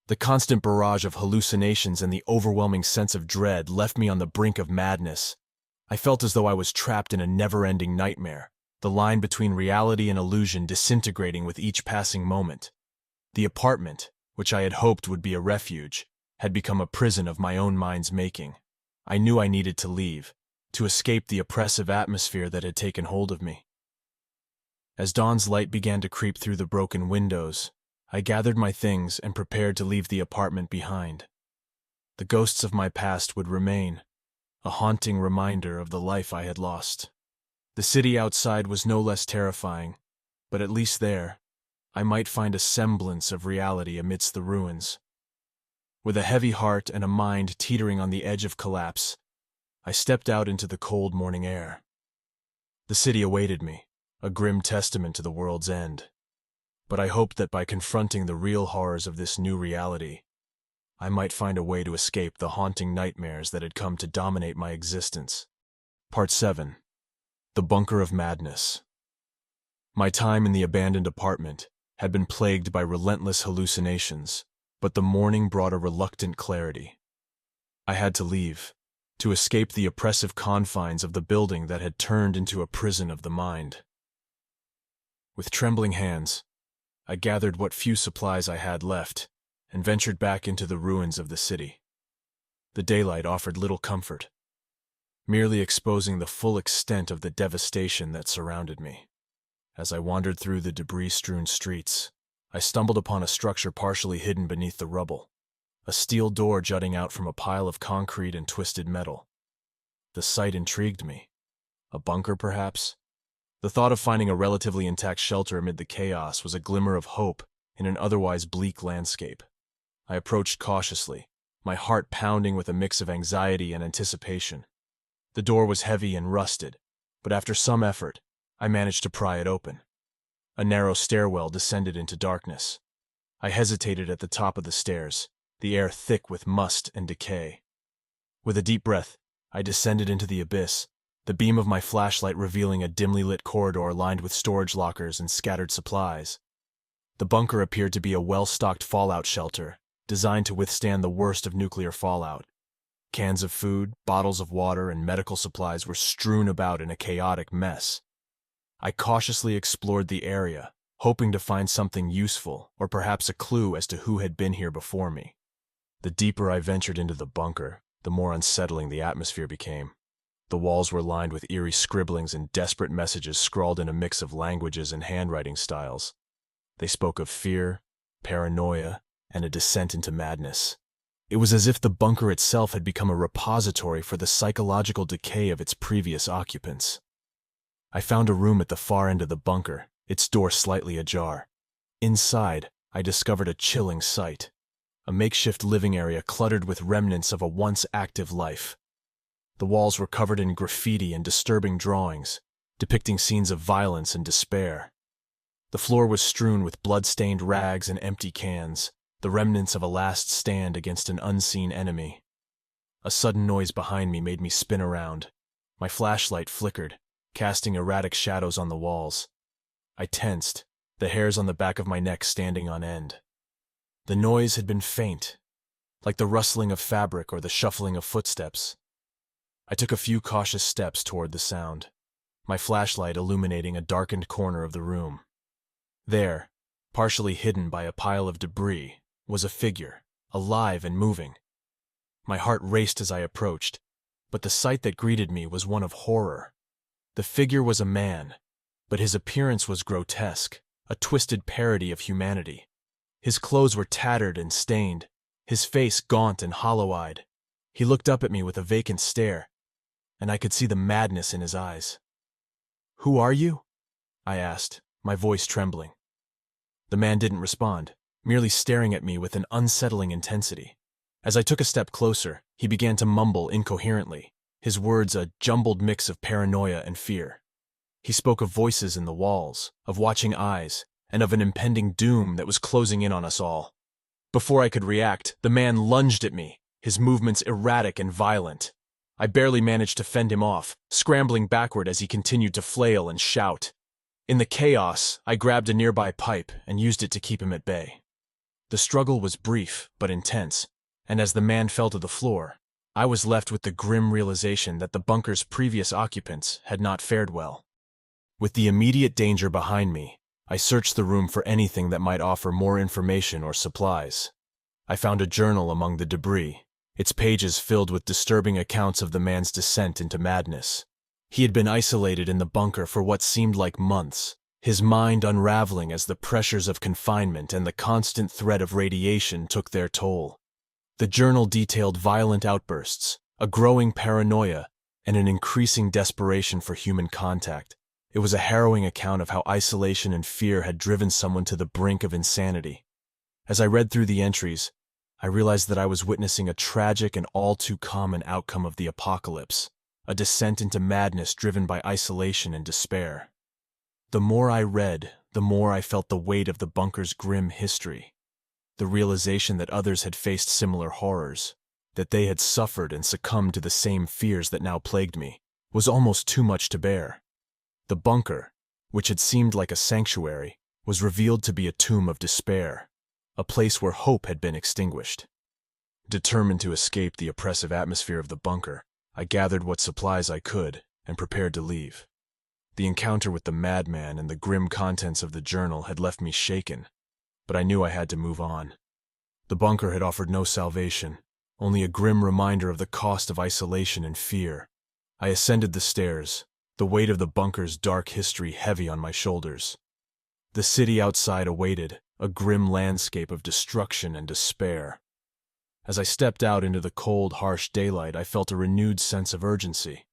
The constant barrage of hallucinations and the overwhelming sense of dread left me on the brink of madness. I felt as though I was trapped in a never-ending nightmare, the line between reality and illusion disintegrating with each passing moment. The apartment, which I had hoped would be a refuge, had become a prison of my own mind's making. I knew I needed to leave, to escape the oppressive atmosphere that had taken hold of me. As dawn's light began to creep through the broken windows, I gathered my things and prepared to leave the apartment behind. The ghosts of my past would remain, a haunting reminder of the life I had lost. The city outside was no less terrifying, but at least there, I might find a semblance of reality amidst the ruins. With a heavy heart and a mind teetering on the edge of collapse, I stepped out into the cold morning air. The city awaited me, a grim testament to the world's end. But I hoped that by confronting the real horrors of this new reality, I might find a way to escape the haunting nightmares that had come to dominate my existence. Part 7. The Bunker of Madness. My time in the abandoned apartment had been plagued by relentless hallucinations, but the morning brought a reluctant clarity. I had to leave, to escape the oppressive confines of the building that had turned into a prison of the mind. With trembling hands, I gathered what few supplies I had left and ventured back into the ruins of the city. The daylight offered little comfort, merely exposing the full extent of the devastation that surrounded me. As I wandered through the debris-strewn streets, I stumbled upon a structure partially hidden beneath the rubble, a steel door jutting out from a pile of concrete and twisted metal. The sight intrigued me. A bunker, perhaps? The thought of finding a relatively intact shelter amid the chaos was a glimmer of hope in an otherwise bleak landscape. I approached cautiously, my heart pounding with a mix of anxiety and anticipation. The door was heavy and rusted, but after some effort, I managed to pry it open. A narrow stairwell descended into darkness. I hesitated at the top of the stairs, the air thick with must and decay. With a deep breath, I descended into the abyss, the beam of my flashlight revealing a dimly lit corridor lined with storage lockers and scattered supplies. The bunker appeared to be a well-stocked fallout shelter, designed to withstand the worst of nuclear fallout. Cans of food, bottles of water, and medical supplies were strewn about in a chaotic mess. I cautiously explored the area, hoping to find something useful or perhaps a clue as to who had been here before me. The deeper I ventured into the bunker, the more unsettling the atmosphere became. The walls were lined with eerie scribblings and desperate messages scrawled in a mix of languages and handwriting styles. They spoke of fear, paranoia, and a descent into madness. It was as if the bunker itself had become a repository for the psychological decay of its previous occupants. I found a room at the far end of the bunker, its door slightly ajar. Inside, I discovered a chilling sight. A makeshift living area cluttered with remnants of a once active life. The walls were covered in graffiti and disturbing drawings, depicting scenes of violence and despair. The floor was strewn with blood-stained rags and empty cans, the remnants of a last stand against an unseen enemy. A sudden noise behind me made me spin around. My flashlight flickered, casting erratic shadows on the walls. I tensed, the hairs on the back of my neck standing on end. The noise had been faint, like the rustling of fabric or the shuffling of footsteps. I took a few cautious steps toward the sound, my flashlight illuminating a darkened corner of the room. There, partially hidden by a pile of debris, was a figure, alive and moving. My heart raced as I approached, but the sight that greeted me was one of horror. The figure was a man, but his appearance was grotesque, a twisted parody of humanity. His clothes were tattered and stained, his face gaunt and hollow-eyed. He looked up at me with a vacant stare, and I could see the madness in his eyes. "Who are you?" I asked, my voice trembling. The man didn't respond, merely staring at me with an unsettling intensity. As I took a step closer, he began to mumble incoherently, his words a jumbled mix of paranoia and fear. He spoke of voices in the walls, of watching eyes, and of an impending doom that was closing in on us all. Before I could react, the man lunged at me, his movements erratic and violent. I barely managed to fend him off, scrambling backward as he continued to flail and shout. In the chaos, I grabbed a nearby pipe and used it to keep him at bay. The struggle was brief but intense, and as the man fell to the floor, I was left with the grim realization that the bunker's previous occupants had not fared well. With the immediate danger behind me, I searched the room for anything that might offer more information or supplies. I found a journal among the debris, its pages filled with disturbing accounts of the man's descent into madness. He had been isolated in the bunker for what seemed like months, his mind unraveling as the pressures of confinement and the constant threat of radiation took their toll. The journal detailed violent outbursts, a growing paranoia, and an increasing desperation for human contact. It was a harrowing account of how isolation and fear had driven someone to the brink of insanity. As I read through the entries, I realized that I was witnessing a tragic and all too common outcome of the apocalypse, a descent into madness driven by isolation and despair. The more I read, the more I felt the weight of the bunker's grim history. The realization that others had faced similar horrors, that they had suffered and succumbed to the same fears that now plagued me, was almost too much to bear. The bunker, which had seemed like a sanctuary, was revealed to be a tomb of despair, a place where hope had been extinguished. Determined to escape the oppressive atmosphere of the bunker, I gathered what supplies I could and prepared to leave. The encounter with the madman and the grim contents of the journal had left me shaken, but I knew I had to move on. The bunker had offered no salvation, only a grim reminder of the cost of isolation and fear. I ascended the stairs, the weight of the bunker's dark history heavy on my shoulders. The city outside awaited, a grim landscape of destruction and despair. As I stepped out into the cold, harsh daylight, I felt a renewed sense of urgency.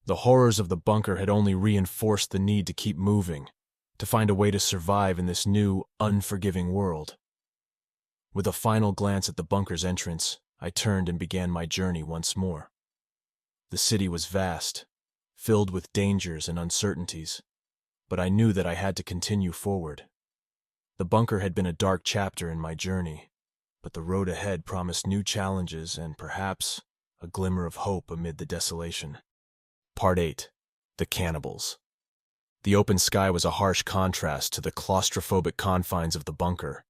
The horrors of the bunker had only reinforced the need to keep moving, to find a way to survive in this new, unforgiving world. With a final glance at the bunker's entrance, I turned and began my journey once more. The city was vast, filled with dangers and uncertainties, but I knew that I had to continue forward. The bunker had been a dark chapter in my journey, but the road ahead promised new challenges and perhaps a glimmer of hope amid the desolation. Part 8. The Cannibals. The open sky was a harsh contrast to the claustrophobic confines of the bunker,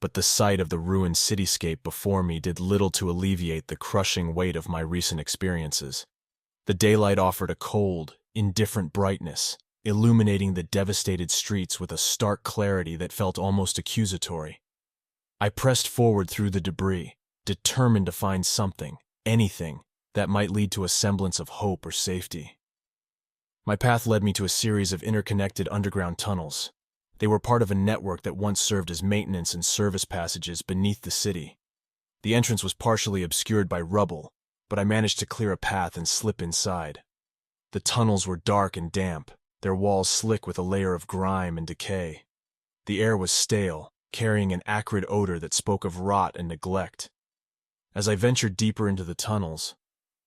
but the sight of the ruined cityscape before me did little to alleviate the crushing weight of my recent experiences. The daylight offered a cold, indifferent brightness, illuminating the devastated streets with a stark clarity that felt almost accusatory. I pressed forward through the debris, determined to find something, anything, that might lead to a semblance of hope or safety. My path led me to a series of interconnected underground tunnels. They were part of a network that once served as maintenance and service passages beneath the city. The entrance was partially obscured by rubble, but I managed to clear a path and slip inside. The tunnels were dark and damp, their walls slick with a layer of grime and decay. The air was stale, carrying an acrid odor that spoke of rot and neglect. As I ventured deeper into the tunnels,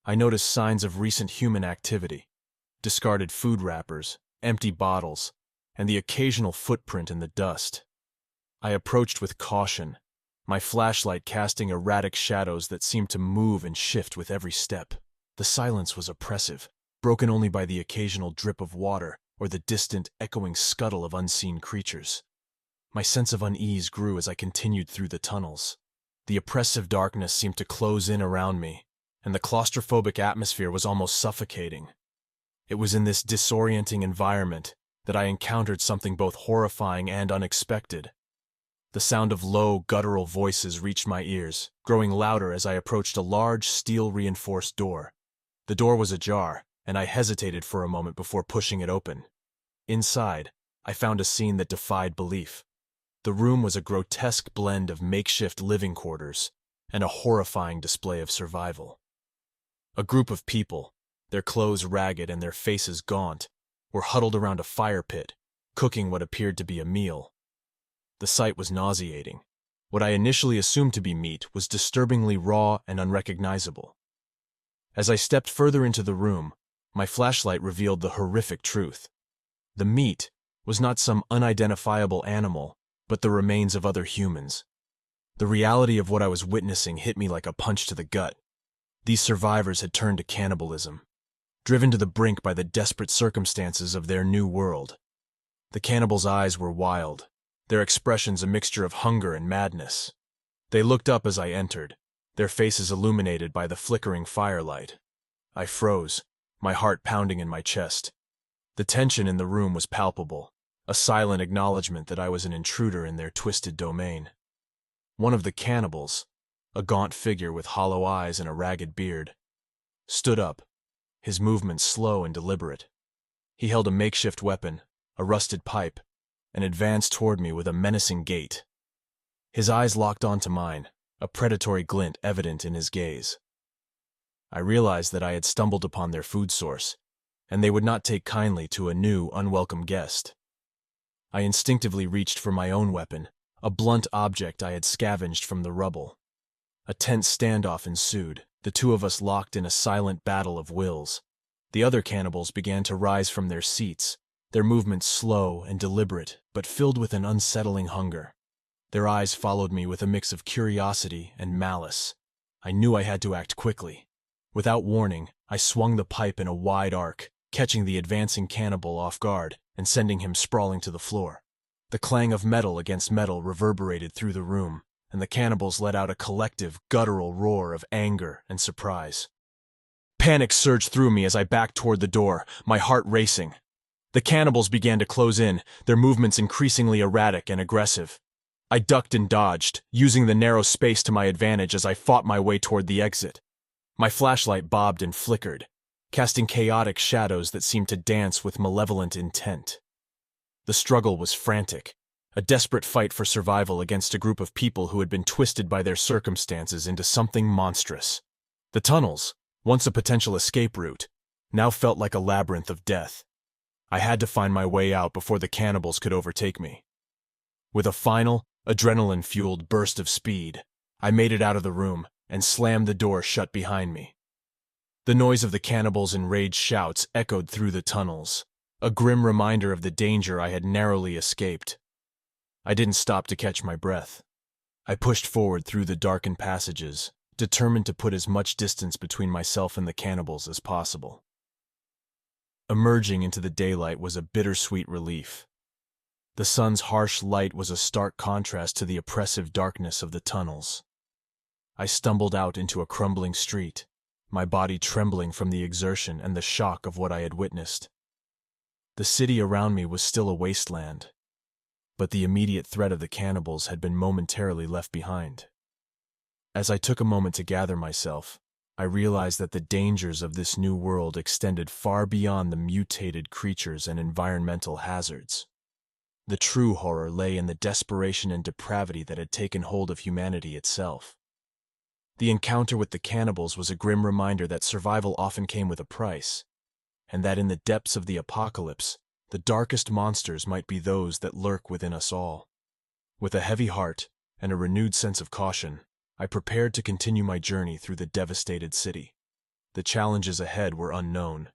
I noticed signs of recent human activity: discarded food wrappers, empty bottles, and the occasional footprint in the dust. I approached with caution, my flashlight casting erratic shadows that seemed to move and shift with every step. The silence was oppressive, broken only by the occasional drip of water or the distant, echoing scuttle of unseen creatures. My sense of unease grew as I continued through the tunnels. The oppressive darkness seemed to close in around me, and the claustrophobic atmosphere was almost suffocating. It was in this disorienting environment that I encountered something both horrifying and unexpected. The sound of low, guttural voices reached my ears, growing louder as I approached a large, steel-reinforced door. The door was ajar, and I hesitated for a moment before pushing it open. Inside, I found a scene that defied belief. The room was a grotesque blend of makeshift living quarters and a horrifying display of survival. A group of people, their clothes ragged and their faces gaunt, were huddled around a fire pit, cooking what appeared to be a meal. The sight was nauseating. What I initially assumed to be meat was disturbingly raw and unrecognizable. As I stepped further into the room, my flashlight revealed the horrific truth. The meat was not some unidentifiable animal, but the remains of other humans. The reality of what I was witnessing hit me like a punch to the gut. These survivors had turned to cannibalism, driven to the brink by the desperate circumstances of their new world. The cannibals' eyes were wild, their expressions a mixture of hunger and madness. They looked up as I entered, their faces illuminated by the flickering firelight. I froze, my heart pounding in my chest. The tension in the room was palpable, a silent acknowledgement that I was an intruder in their twisted domain. One of the cannibals, a gaunt figure with hollow eyes and a ragged beard, stood up, his movements slow and deliberate. He held a makeshift weapon, a rusted pipe, and advanced toward me with a menacing gait. His eyes locked onto mine, a predatory glint evident in his gaze. I realized that I had stumbled upon their food source, and they would not take kindly to a new, unwelcome guest. I instinctively reached for my own weapon, a blunt object I had scavenged from the rubble. A tense standoff ensued, the two of us locked in a silent battle of wills. The other cannibals began to rise from their seats, their movements slow and deliberate, but filled with an unsettling hunger. Their eyes followed me with a mix of curiosity and malice. I knew I had to act quickly. Without warning, I swung the pipe in a wide arc, catching the advancing cannibal off guard and sending him sprawling to the floor. The clang of metal against metal reverberated through the room, and the cannibals let out a collective, guttural roar of anger and surprise. Panic surged through me as I backed toward the door, my heart racing. The cannibals began to close in, their movements increasingly erratic and aggressive. I ducked and dodged, using the narrow space to my advantage as I fought my way toward the exit. My flashlight bobbed and flickered, casting chaotic shadows that seemed to dance with malevolent intent. The struggle was frantic, a desperate fight for survival against a group of people who had been twisted by their circumstances into something monstrous. The tunnels, once a potential escape route, now felt like a labyrinth of death. I had to find my way out before the cannibals could overtake me. With a final, adrenaline-fueled burst of speed, I made it out of the room and slammed the door shut behind me. The noise of the cannibals' enraged shouts echoed through the tunnels, a grim reminder of the danger I had narrowly escaped. I didn't stop to catch my breath. I pushed forward through the darkened passages, determined to put as much distance between myself and the cannibals as possible. Emerging into the daylight was a bittersweet relief. The sun's harsh light was a stark contrast to the oppressive darkness of the tunnels. I stumbled out into a crumbling street, my body trembling from the exertion and the shock of what I had witnessed. The city around me was still a wasteland, but the immediate threat of the cannibals had been momentarily left behind. As I took a moment to gather myself, I realized that the dangers of this new world extended far beyond the mutated creatures and environmental hazards. The true horror lay in the desperation and depravity that had taken hold of humanity itself. The encounter with the cannibals was a grim reminder that survival often came with a price, and that in the depths of the apocalypse, the darkest monsters might be those that lurk within us all. With a heavy heart and a renewed sense of caution, I prepared to continue my journey through the devastated city. The challenges ahead were unknown,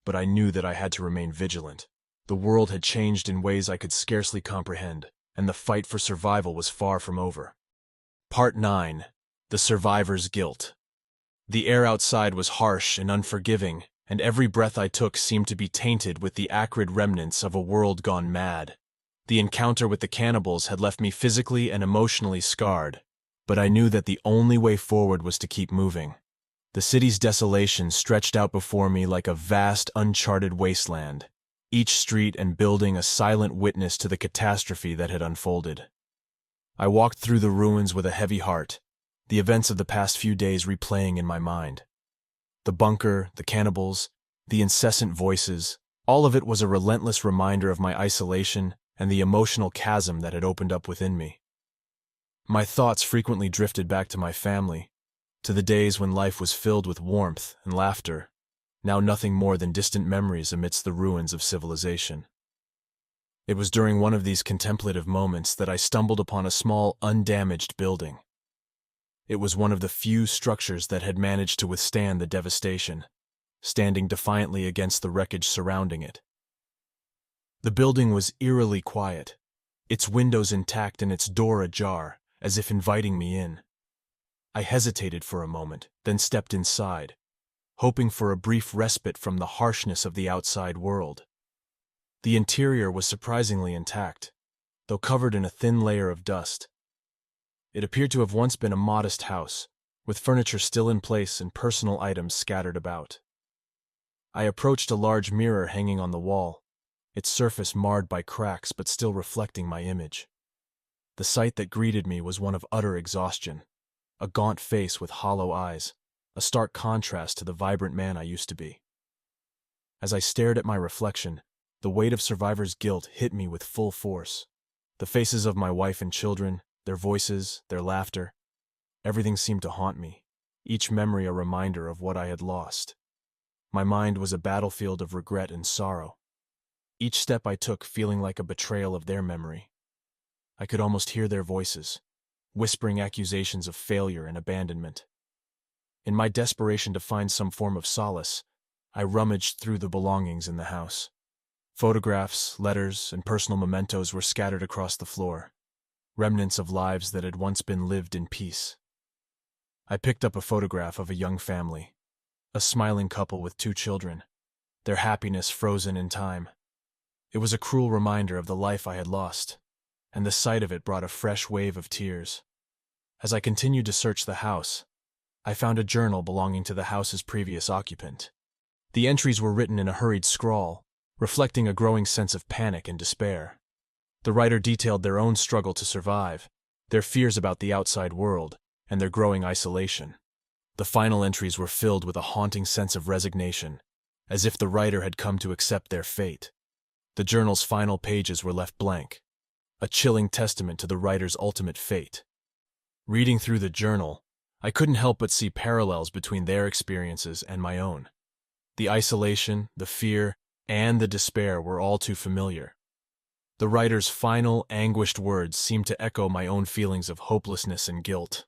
but I knew that I had to remain vigilant. The world had changed in ways I could scarcely comprehend, and the fight for survival was far from over. Part 9. The Survivor's Guilt. The air outside was harsh and unforgiving, and every breath I took seemed to be tainted with the acrid remnants of a world gone mad. The encounter with the cannibals had left me physically and emotionally scarred, but I knew that the only way forward was to keep moving. The city's desolation stretched out before me like a vast, uncharted wasteland, each street and building a silent witness to the catastrophe that had unfolded. I walked through the ruins with a heavy heart, the events of the past few days replaying in my mind. The bunker, the cannibals, the incessant voices, all of it was a relentless reminder of my isolation and the emotional chasm that had opened up within me. My thoughts frequently drifted back to my family, to the days when life was filled with warmth and laughter, now nothing more than distant memories amidst the ruins of civilization. It was during one of these contemplative moments that I stumbled upon a small, undamaged building. It was one of the few structures that had managed to withstand the devastation, standing defiantly against the wreckage surrounding it. The building was eerily quiet, its windows intact and its door ajar, as if inviting me in. I hesitated for a moment, then stepped inside, hoping for a brief respite from the harshness of the outside world. The interior was surprisingly intact, though covered in a thin layer of dust. It appeared to have once been a modest house, with furniture still in place and personal items scattered about. I approached a large mirror hanging on the wall, its surface marred by cracks but still reflecting my image. The sight that greeted me was one of utter exhaustion, a gaunt face with hollow eyes, a stark contrast to the vibrant man I used to be. As I stared at my reflection, the weight of survivor's guilt hit me with full force. The faces of my wife and children, their voices, their laughter, everything seemed to haunt me, each memory a reminder of what I had lost. My mind was a battlefield of regret and sorrow, each step I took feeling like a betrayal of their memory. I could almost hear their voices, whispering accusations of failure and abandonment. In my desperation to find some form of solace, I rummaged through the belongings in the house. Photographs, letters, and personal mementos were scattered across the floor, remnants of lives that had once been lived in peace. I picked up a photograph of a young family, a smiling couple with 2 children, their happiness frozen in time. It was a cruel reminder of the life I had lost, and the sight of it brought a fresh wave of tears. As I continued to search the house, I found a journal belonging to the house's previous occupant. The entries were written in a hurried scrawl, reflecting a growing sense of panic and despair. The writer detailed their own struggle to survive, their fears about the outside world, and their growing isolation. The final entries were filled with a haunting sense of resignation, as if the writer had come to accept their fate. The journal's final pages were left blank, a chilling testament to the writer's ultimate fate. Reading through the journal, I couldn't help but see parallels between their experiences and my own. The isolation, the fear, and the despair were all too familiar. The writer's final, anguished words seemed to echo my own feelings of hopelessness and guilt.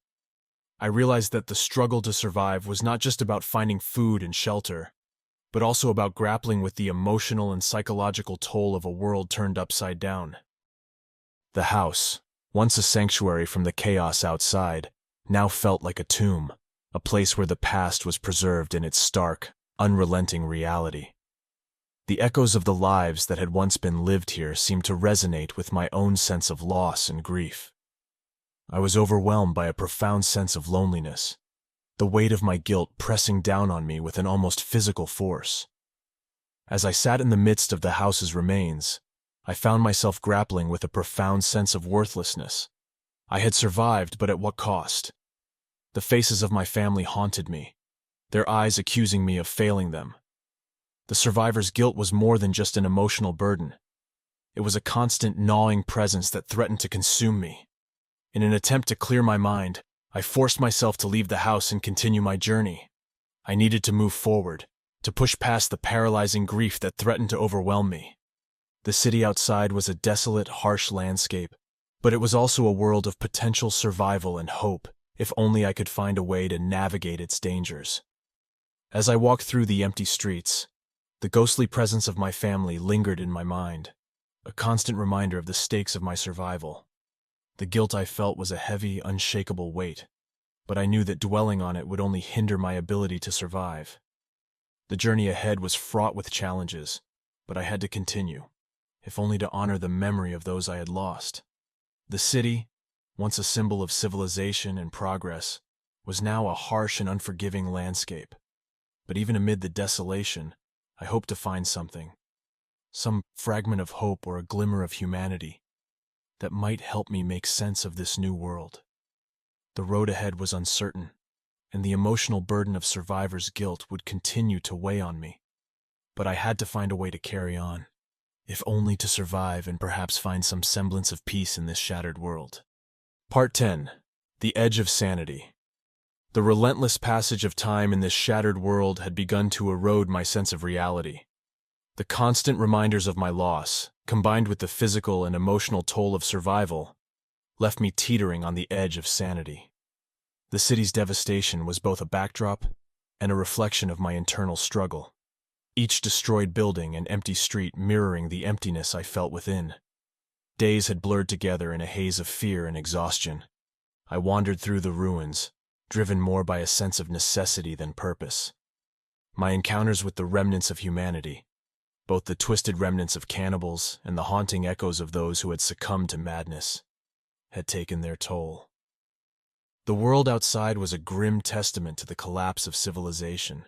I realized that the struggle to survive was not just about finding food and shelter, but also about grappling with the emotional and psychological toll of a world turned upside down. The house, once a sanctuary from the chaos outside, now felt like a tomb, a place where the past was preserved in its stark, unrelenting reality. The echoes of the lives that had once been lived here seemed to resonate with my own sense of loss and grief. I was overwhelmed by a profound sense of loneliness, the weight of my guilt pressing down on me with an almost physical force. As I sat in the midst of the house's remains, I found myself grappling with a profound sense of worthlessness. I had survived, but at what cost? The faces of my family haunted me, their eyes accusing me of failing them. The survivor's guilt was more than just an emotional burden. It was a constant gnawing presence that threatened to consume me. In an attempt to clear my mind, I forced myself to leave the house and continue my journey. I needed to move forward, to push past the paralyzing grief that threatened to overwhelm me. The city outside was a desolate, harsh landscape, but it was also a world of potential survival and hope, if only I could find a way to navigate its dangers. As I walked through the empty streets, the ghostly presence of my family lingered in my mind, a constant reminder of the stakes of my survival. The guilt I felt was a heavy, unshakable weight, but I knew that dwelling on it would only hinder my ability to survive. The journey ahead was fraught with challenges, but I had to continue, if only to honor the memory of those I had lost. The city, once a symbol of civilization and progress, was now a harsh and unforgiving landscape. But even amid the desolation, I hoped to find something, some fragment of hope or a glimmer of humanity, that might help me make sense of this new world. The road ahead was uncertain, and the emotional burden of survivor's guilt would continue to weigh on me. But I had to find a way to carry on, if only to survive and perhaps find some semblance of peace in this shattered world. Part 10. The Edge of Sanity. The relentless passage of time in this shattered world had begun to erode my sense of reality. The constant reminders of my loss, combined with the physical and emotional toll of survival, left me teetering on the edge of sanity. The city's devastation was both a backdrop and a reflection of my internal struggle, each destroyed building and empty street mirroring the emptiness I felt within. Days had blurred together in a haze of fear and exhaustion. I wandered through the ruins, driven more by a sense of necessity than purpose. My encounters with the remnants of humanity, both the twisted remnants of cannibals and the haunting echoes of those who had succumbed to madness, had taken their toll. The world outside was a grim testament to the collapse of civilization,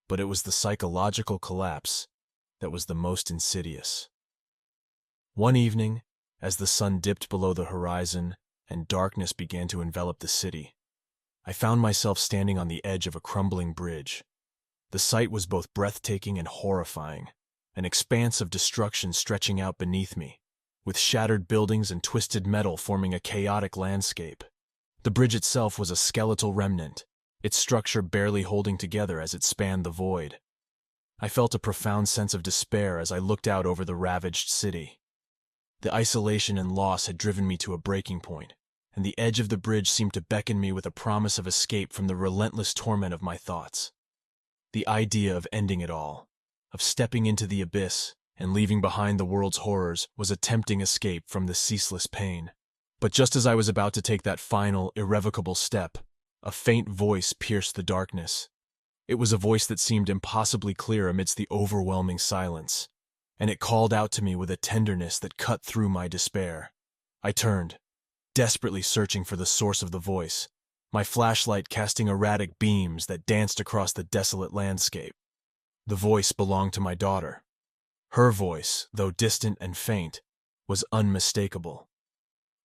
but it was the psychological collapse that was the most insidious. One evening, as the sun dipped below the horizon and darkness began to envelop the city, I found myself standing on the edge of a crumbling bridge. The sight was both breathtaking and horrifying, an expanse of destruction stretching out beneath me, with shattered buildings and twisted metal forming a chaotic landscape. The bridge itself was a skeletal remnant, its structure barely holding together as it spanned the void. I felt a profound sense of despair as I looked out over the ravaged city. The isolation and loss had driven me to a breaking point, and the edge of the bridge seemed to beckon me with a promise of escape from the relentless torment of my thoughts. The idea of ending it all, of stepping into the abyss and leaving behind the world's horrors, was a tempting escape from the ceaseless pain. But just as I was about to take that final, irrevocable step, a faint voice pierced the darkness. It was a voice that seemed impossibly clear amidst the overwhelming silence, and it called out to me with a tenderness that cut through my despair. I turned, desperately searching for the source of the voice, my flashlight casting erratic beams that danced across the desolate landscape. The voice belonged to my daughter. Her voice, though distant and faint, was unmistakable.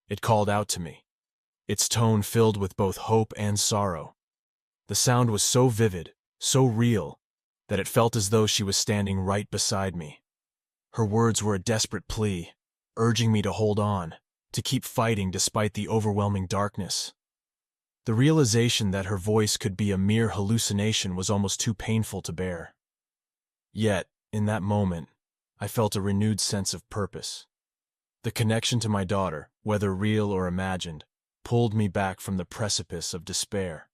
It called out to me, its tone filled with both hope and sorrow. The sound was so vivid, so real, that it felt as though she was standing right beside me. Her words were a desperate plea, urging me to hold on, to keep fighting despite the overwhelming darkness. The realization that her voice could be a mere hallucination was almost too painful to bear. Yet, in that moment, I felt a renewed sense of purpose. The connection to my daughter, whether real or imagined, pulled me back from the precipice of despair.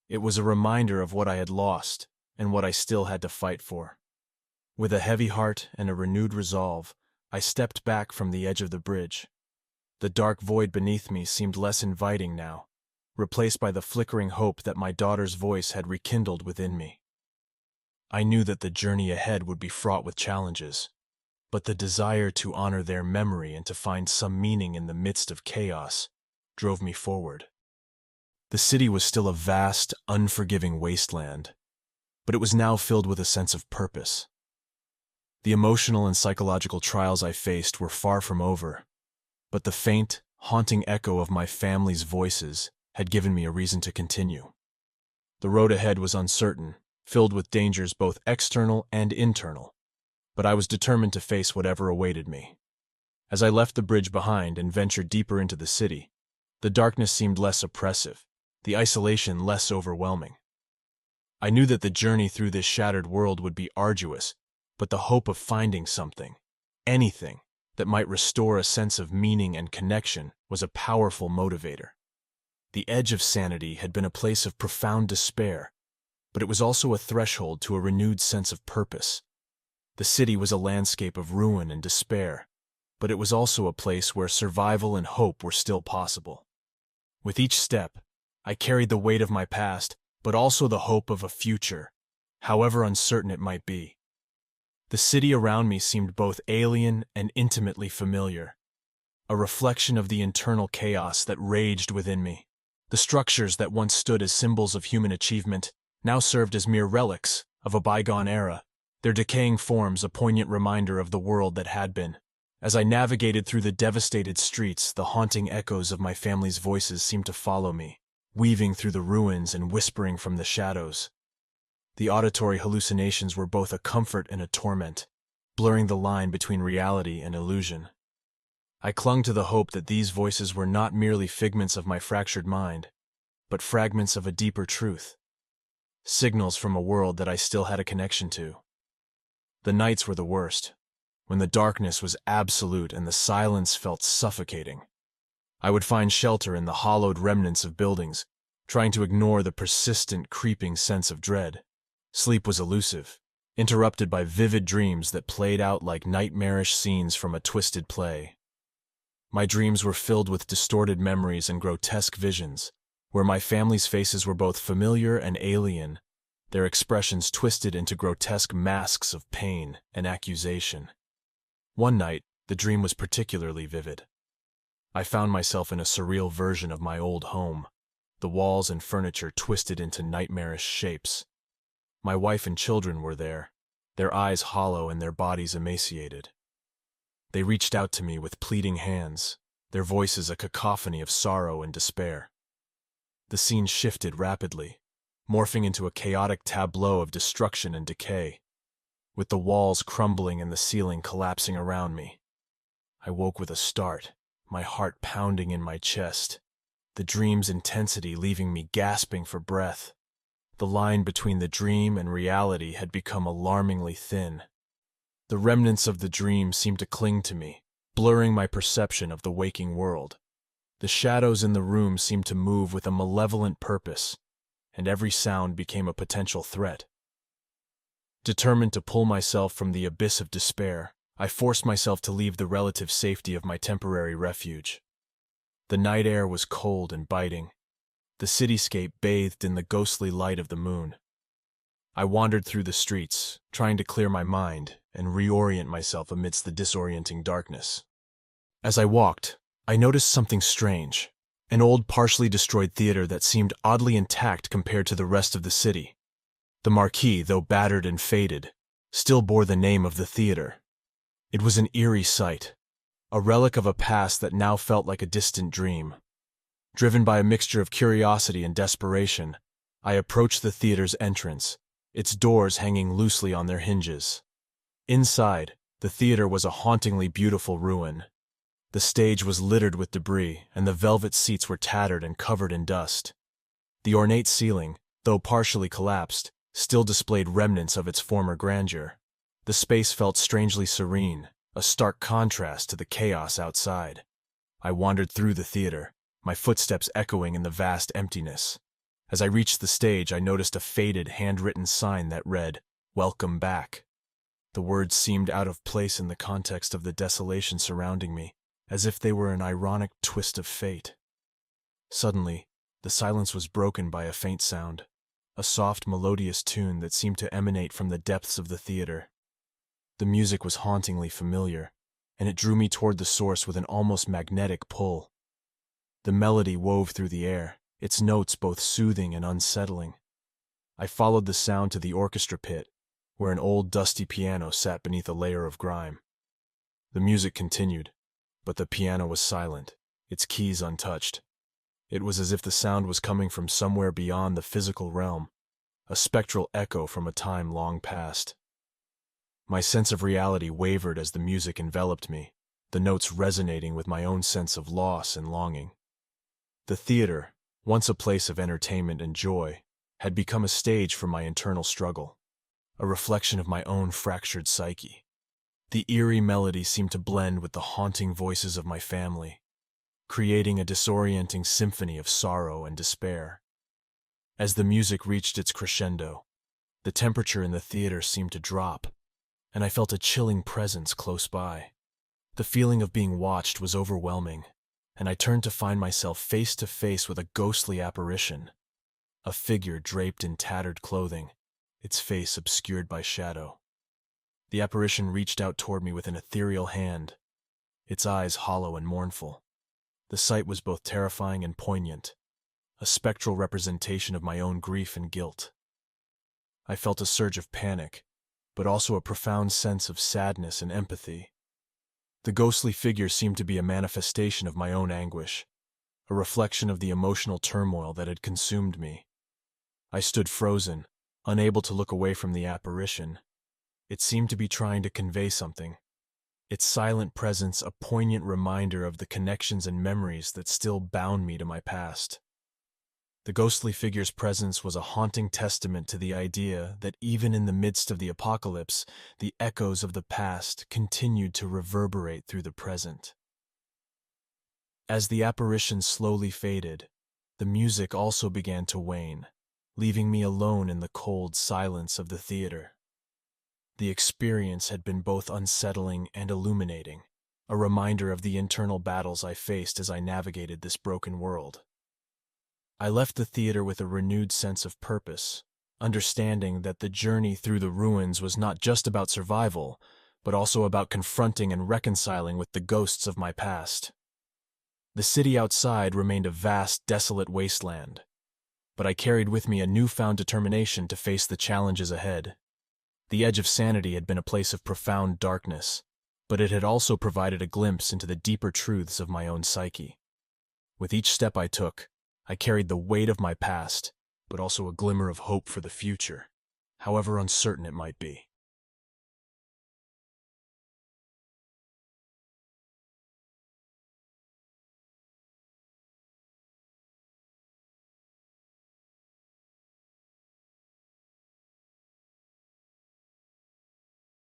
It was a reminder of what I had lost and what I still had to fight for. With a heavy heart and a renewed resolve, I stepped back from the edge of the bridge. The dark void beneath me seemed less inviting now, replaced by the flickering hope that my daughter's voice had rekindled within me. I knew that the journey ahead would be fraught with challenges, but the desire to honor their memory and to find some meaning in the midst of chaos drove me forward. The city was still a vast, unforgiving wasteland, but it was now filled with a sense of purpose. The emotional and psychological trials I faced were far from over, but the faint, haunting echo of my family's voices had given me a reason to continue. The road ahead was uncertain, filled with dangers both external and internal, but I was determined to face whatever awaited me. As I left the bridge behind and ventured deeper into the city, the darkness seemed less oppressive, the isolation less overwhelming. I knew that the journey through this shattered world would be arduous, but the hope of finding something, anything, that might restore a sense of meaning and connection was a powerful motivator. The edge of sanity had been a place of profound despair, but it was also a threshold to a renewed sense of purpose. The city was a landscape of ruin and despair, but it was also a place where survival and hope were still possible. With each step, I carried the weight of my past, but also the hope of a future, however uncertain it might be. The city around me seemed both alien and intimately familiar, a reflection of the internal chaos that raged within me. The structures that once stood as symbols of human achievement now served as mere relics of a bygone era, their decaying forms a poignant reminder of the world that had been. As I navigated through the devastated streets, the haunting echoes of my family's voices seemed to follow me, weaving through the ruins and whispering from the shadows. The auditory hallucinations were both a comfort and a torment, blurring the line between reality and illusion. I clung to the hope that these voices were not merely figments of my fractured mind, but fragments of a deeper truth, signals from a world that I still had a connection to. The nights were the worst, when the darkness was absolute and the silence felt suffocating. I would find shelter in the hollowed remnants of buildings, trying to ignore the persistent, creeping sense of dread. Sleep was elusive, interrupted by vivid dreams that played out like nightmarish scenes from a twisted play. My dreams were filled with distorted memories and grotesque visions, where my family's faces were both familiar and alien, their expressions twisted into grotesque masks of pain and accusation. One night, the dream was particularly vivid. I found myself in a surreal version of my old home, the walls and furniture twisted into nightmarish shapes. My wife and children were there, their eyes hollow and their bodies emaciated. They reached out to me with pleading hands, their voices a cacophony of sorrow and despair. The scene shifted rapidly, morphing into a chaotic tableau of destruction and decay, with the walls crumbling and the ceiling collapsing around me. I woke with a start, my heart pounding in my chest, the dream's intensity leaving me gasping for breath. The line between the dream and reality had become alarmingly thin. The remnants of the dream seemed to cling to me, blurring my perception of the waking world. The shadows in the room seemed to move with a malevolent purpose, and every sound became a potential threat. Determined to pull myself from the abyss of despair, I forced myself to leave the relative safety of my temporary refuge. The night air was cold and biting, the cityscape bathed in the ghostly light of the moon. I wandered through the streets, trying to clear my mind and reorient myself amidst the disorienting darkness. As I walked, I noticed something strange, an old partially destroyed theater that seemed oddly intact compared to the rest of the city. The marquee, though battered and faded, still bore the name of the theater. It was an eerie sight, a relic of a past that now felt like a distant dream. Driven by a mixture of curiosity and desperation, I approached the theater's entrance, its doors hanging loosely on their hinges. Inside, the theater was a hauntingly beautiful ruin. The stage was littered with debris, and the velvet seats were tattered and covered in dust. The ornate ceiling, though partially collapsed, still displayed remnants of its former grandeur. The space felt strangely serene, a stark contrast to the chaos outside. I wandered through the theater, my footsteps echoing in the vast emptiness. As I reached the stage, I noticed a faded, handwritten sign that read, "Welcome back." The words seemed out of place in the context of the desolation surrounding me, as if they were an ironic twist of fate. Suddenly, the silence was broken by a faint sound, a soft, melodious tune that seemed to emanate from the depths of the theater. The music was hauntingly familiar, and it drew me toward the source with an almost magnetic pull. The melody wove through the air, its notes both soothing and unsettling. I followed the sound to the orchestra pit, where an old dusty piano sat beneath a layer of grime. The music continued, but the piano was silent, its keys untouched. It was as if the sound was coming from somewhere beyond the physical realm, a spectral echo from a time long past. My sense of reality wavered as the music enveloped me, the notes resonating with my own sense of loss and longing. The theater, once a place of entertainment and joy, had become a stage for my internal struggle, a reflection of my own fractured psyche. The eerie melody seemed to blend with the haunting voices of my family, creating a disorienting symphony of sorrow and despair. As the music reached its crescendo, the temperature in the theater seemed to drop, and I felt a chilling presence close by. The feeling of being watched was overwhelming, and I turned to find myself face to face with a ghostly apparition, a figure draped in tattered clothing, its face obscured by shadow. The apparition reached out toward me with an ethereal hand, its eyes hollow and mournful. The sight was both terrifying and poignant, a spectral representation of my own grief and guilt. I felt a surge of panic, but also a profound sense of sadness and empathy. The ghostly figure seemed to be a manifestation of my own anguish, a reflection of the emotional turmoil that had consumed me. I stood frozen, unable to look away from the apparition. It seemed to be trying to convey something, its silent presence a poignant reminder of the connections and memories that still bound me to my past. The ghostly figure's presence was a haunting testament to the idea that even in the midst of the apocalypse, the echoes of the past continued to reverberate through the present. As the apparition slowly faded, the music also began to wane, leaving me alone in the cold silence of the theater. The experience had been both unsettling and illuminating, a reminder of the internal battles I faced as I navigated this broken world. I left the theater with a renewed sense of purpose, understanding that the journey through the ruins was not just about survival, but also about confronting and reconciling with the ghosts of my past. The city outside remained a vast, desolate wasteland, but I carried with me a newfound determination to face the challenges ahead. The edge of sanity had been a place of profound darkness, but it had also provided a glimpse into the deeper truths of my own psyche. With each step I took, I carried the weight of my past, but also a glimmer of hope for the future, however uncertain it might be.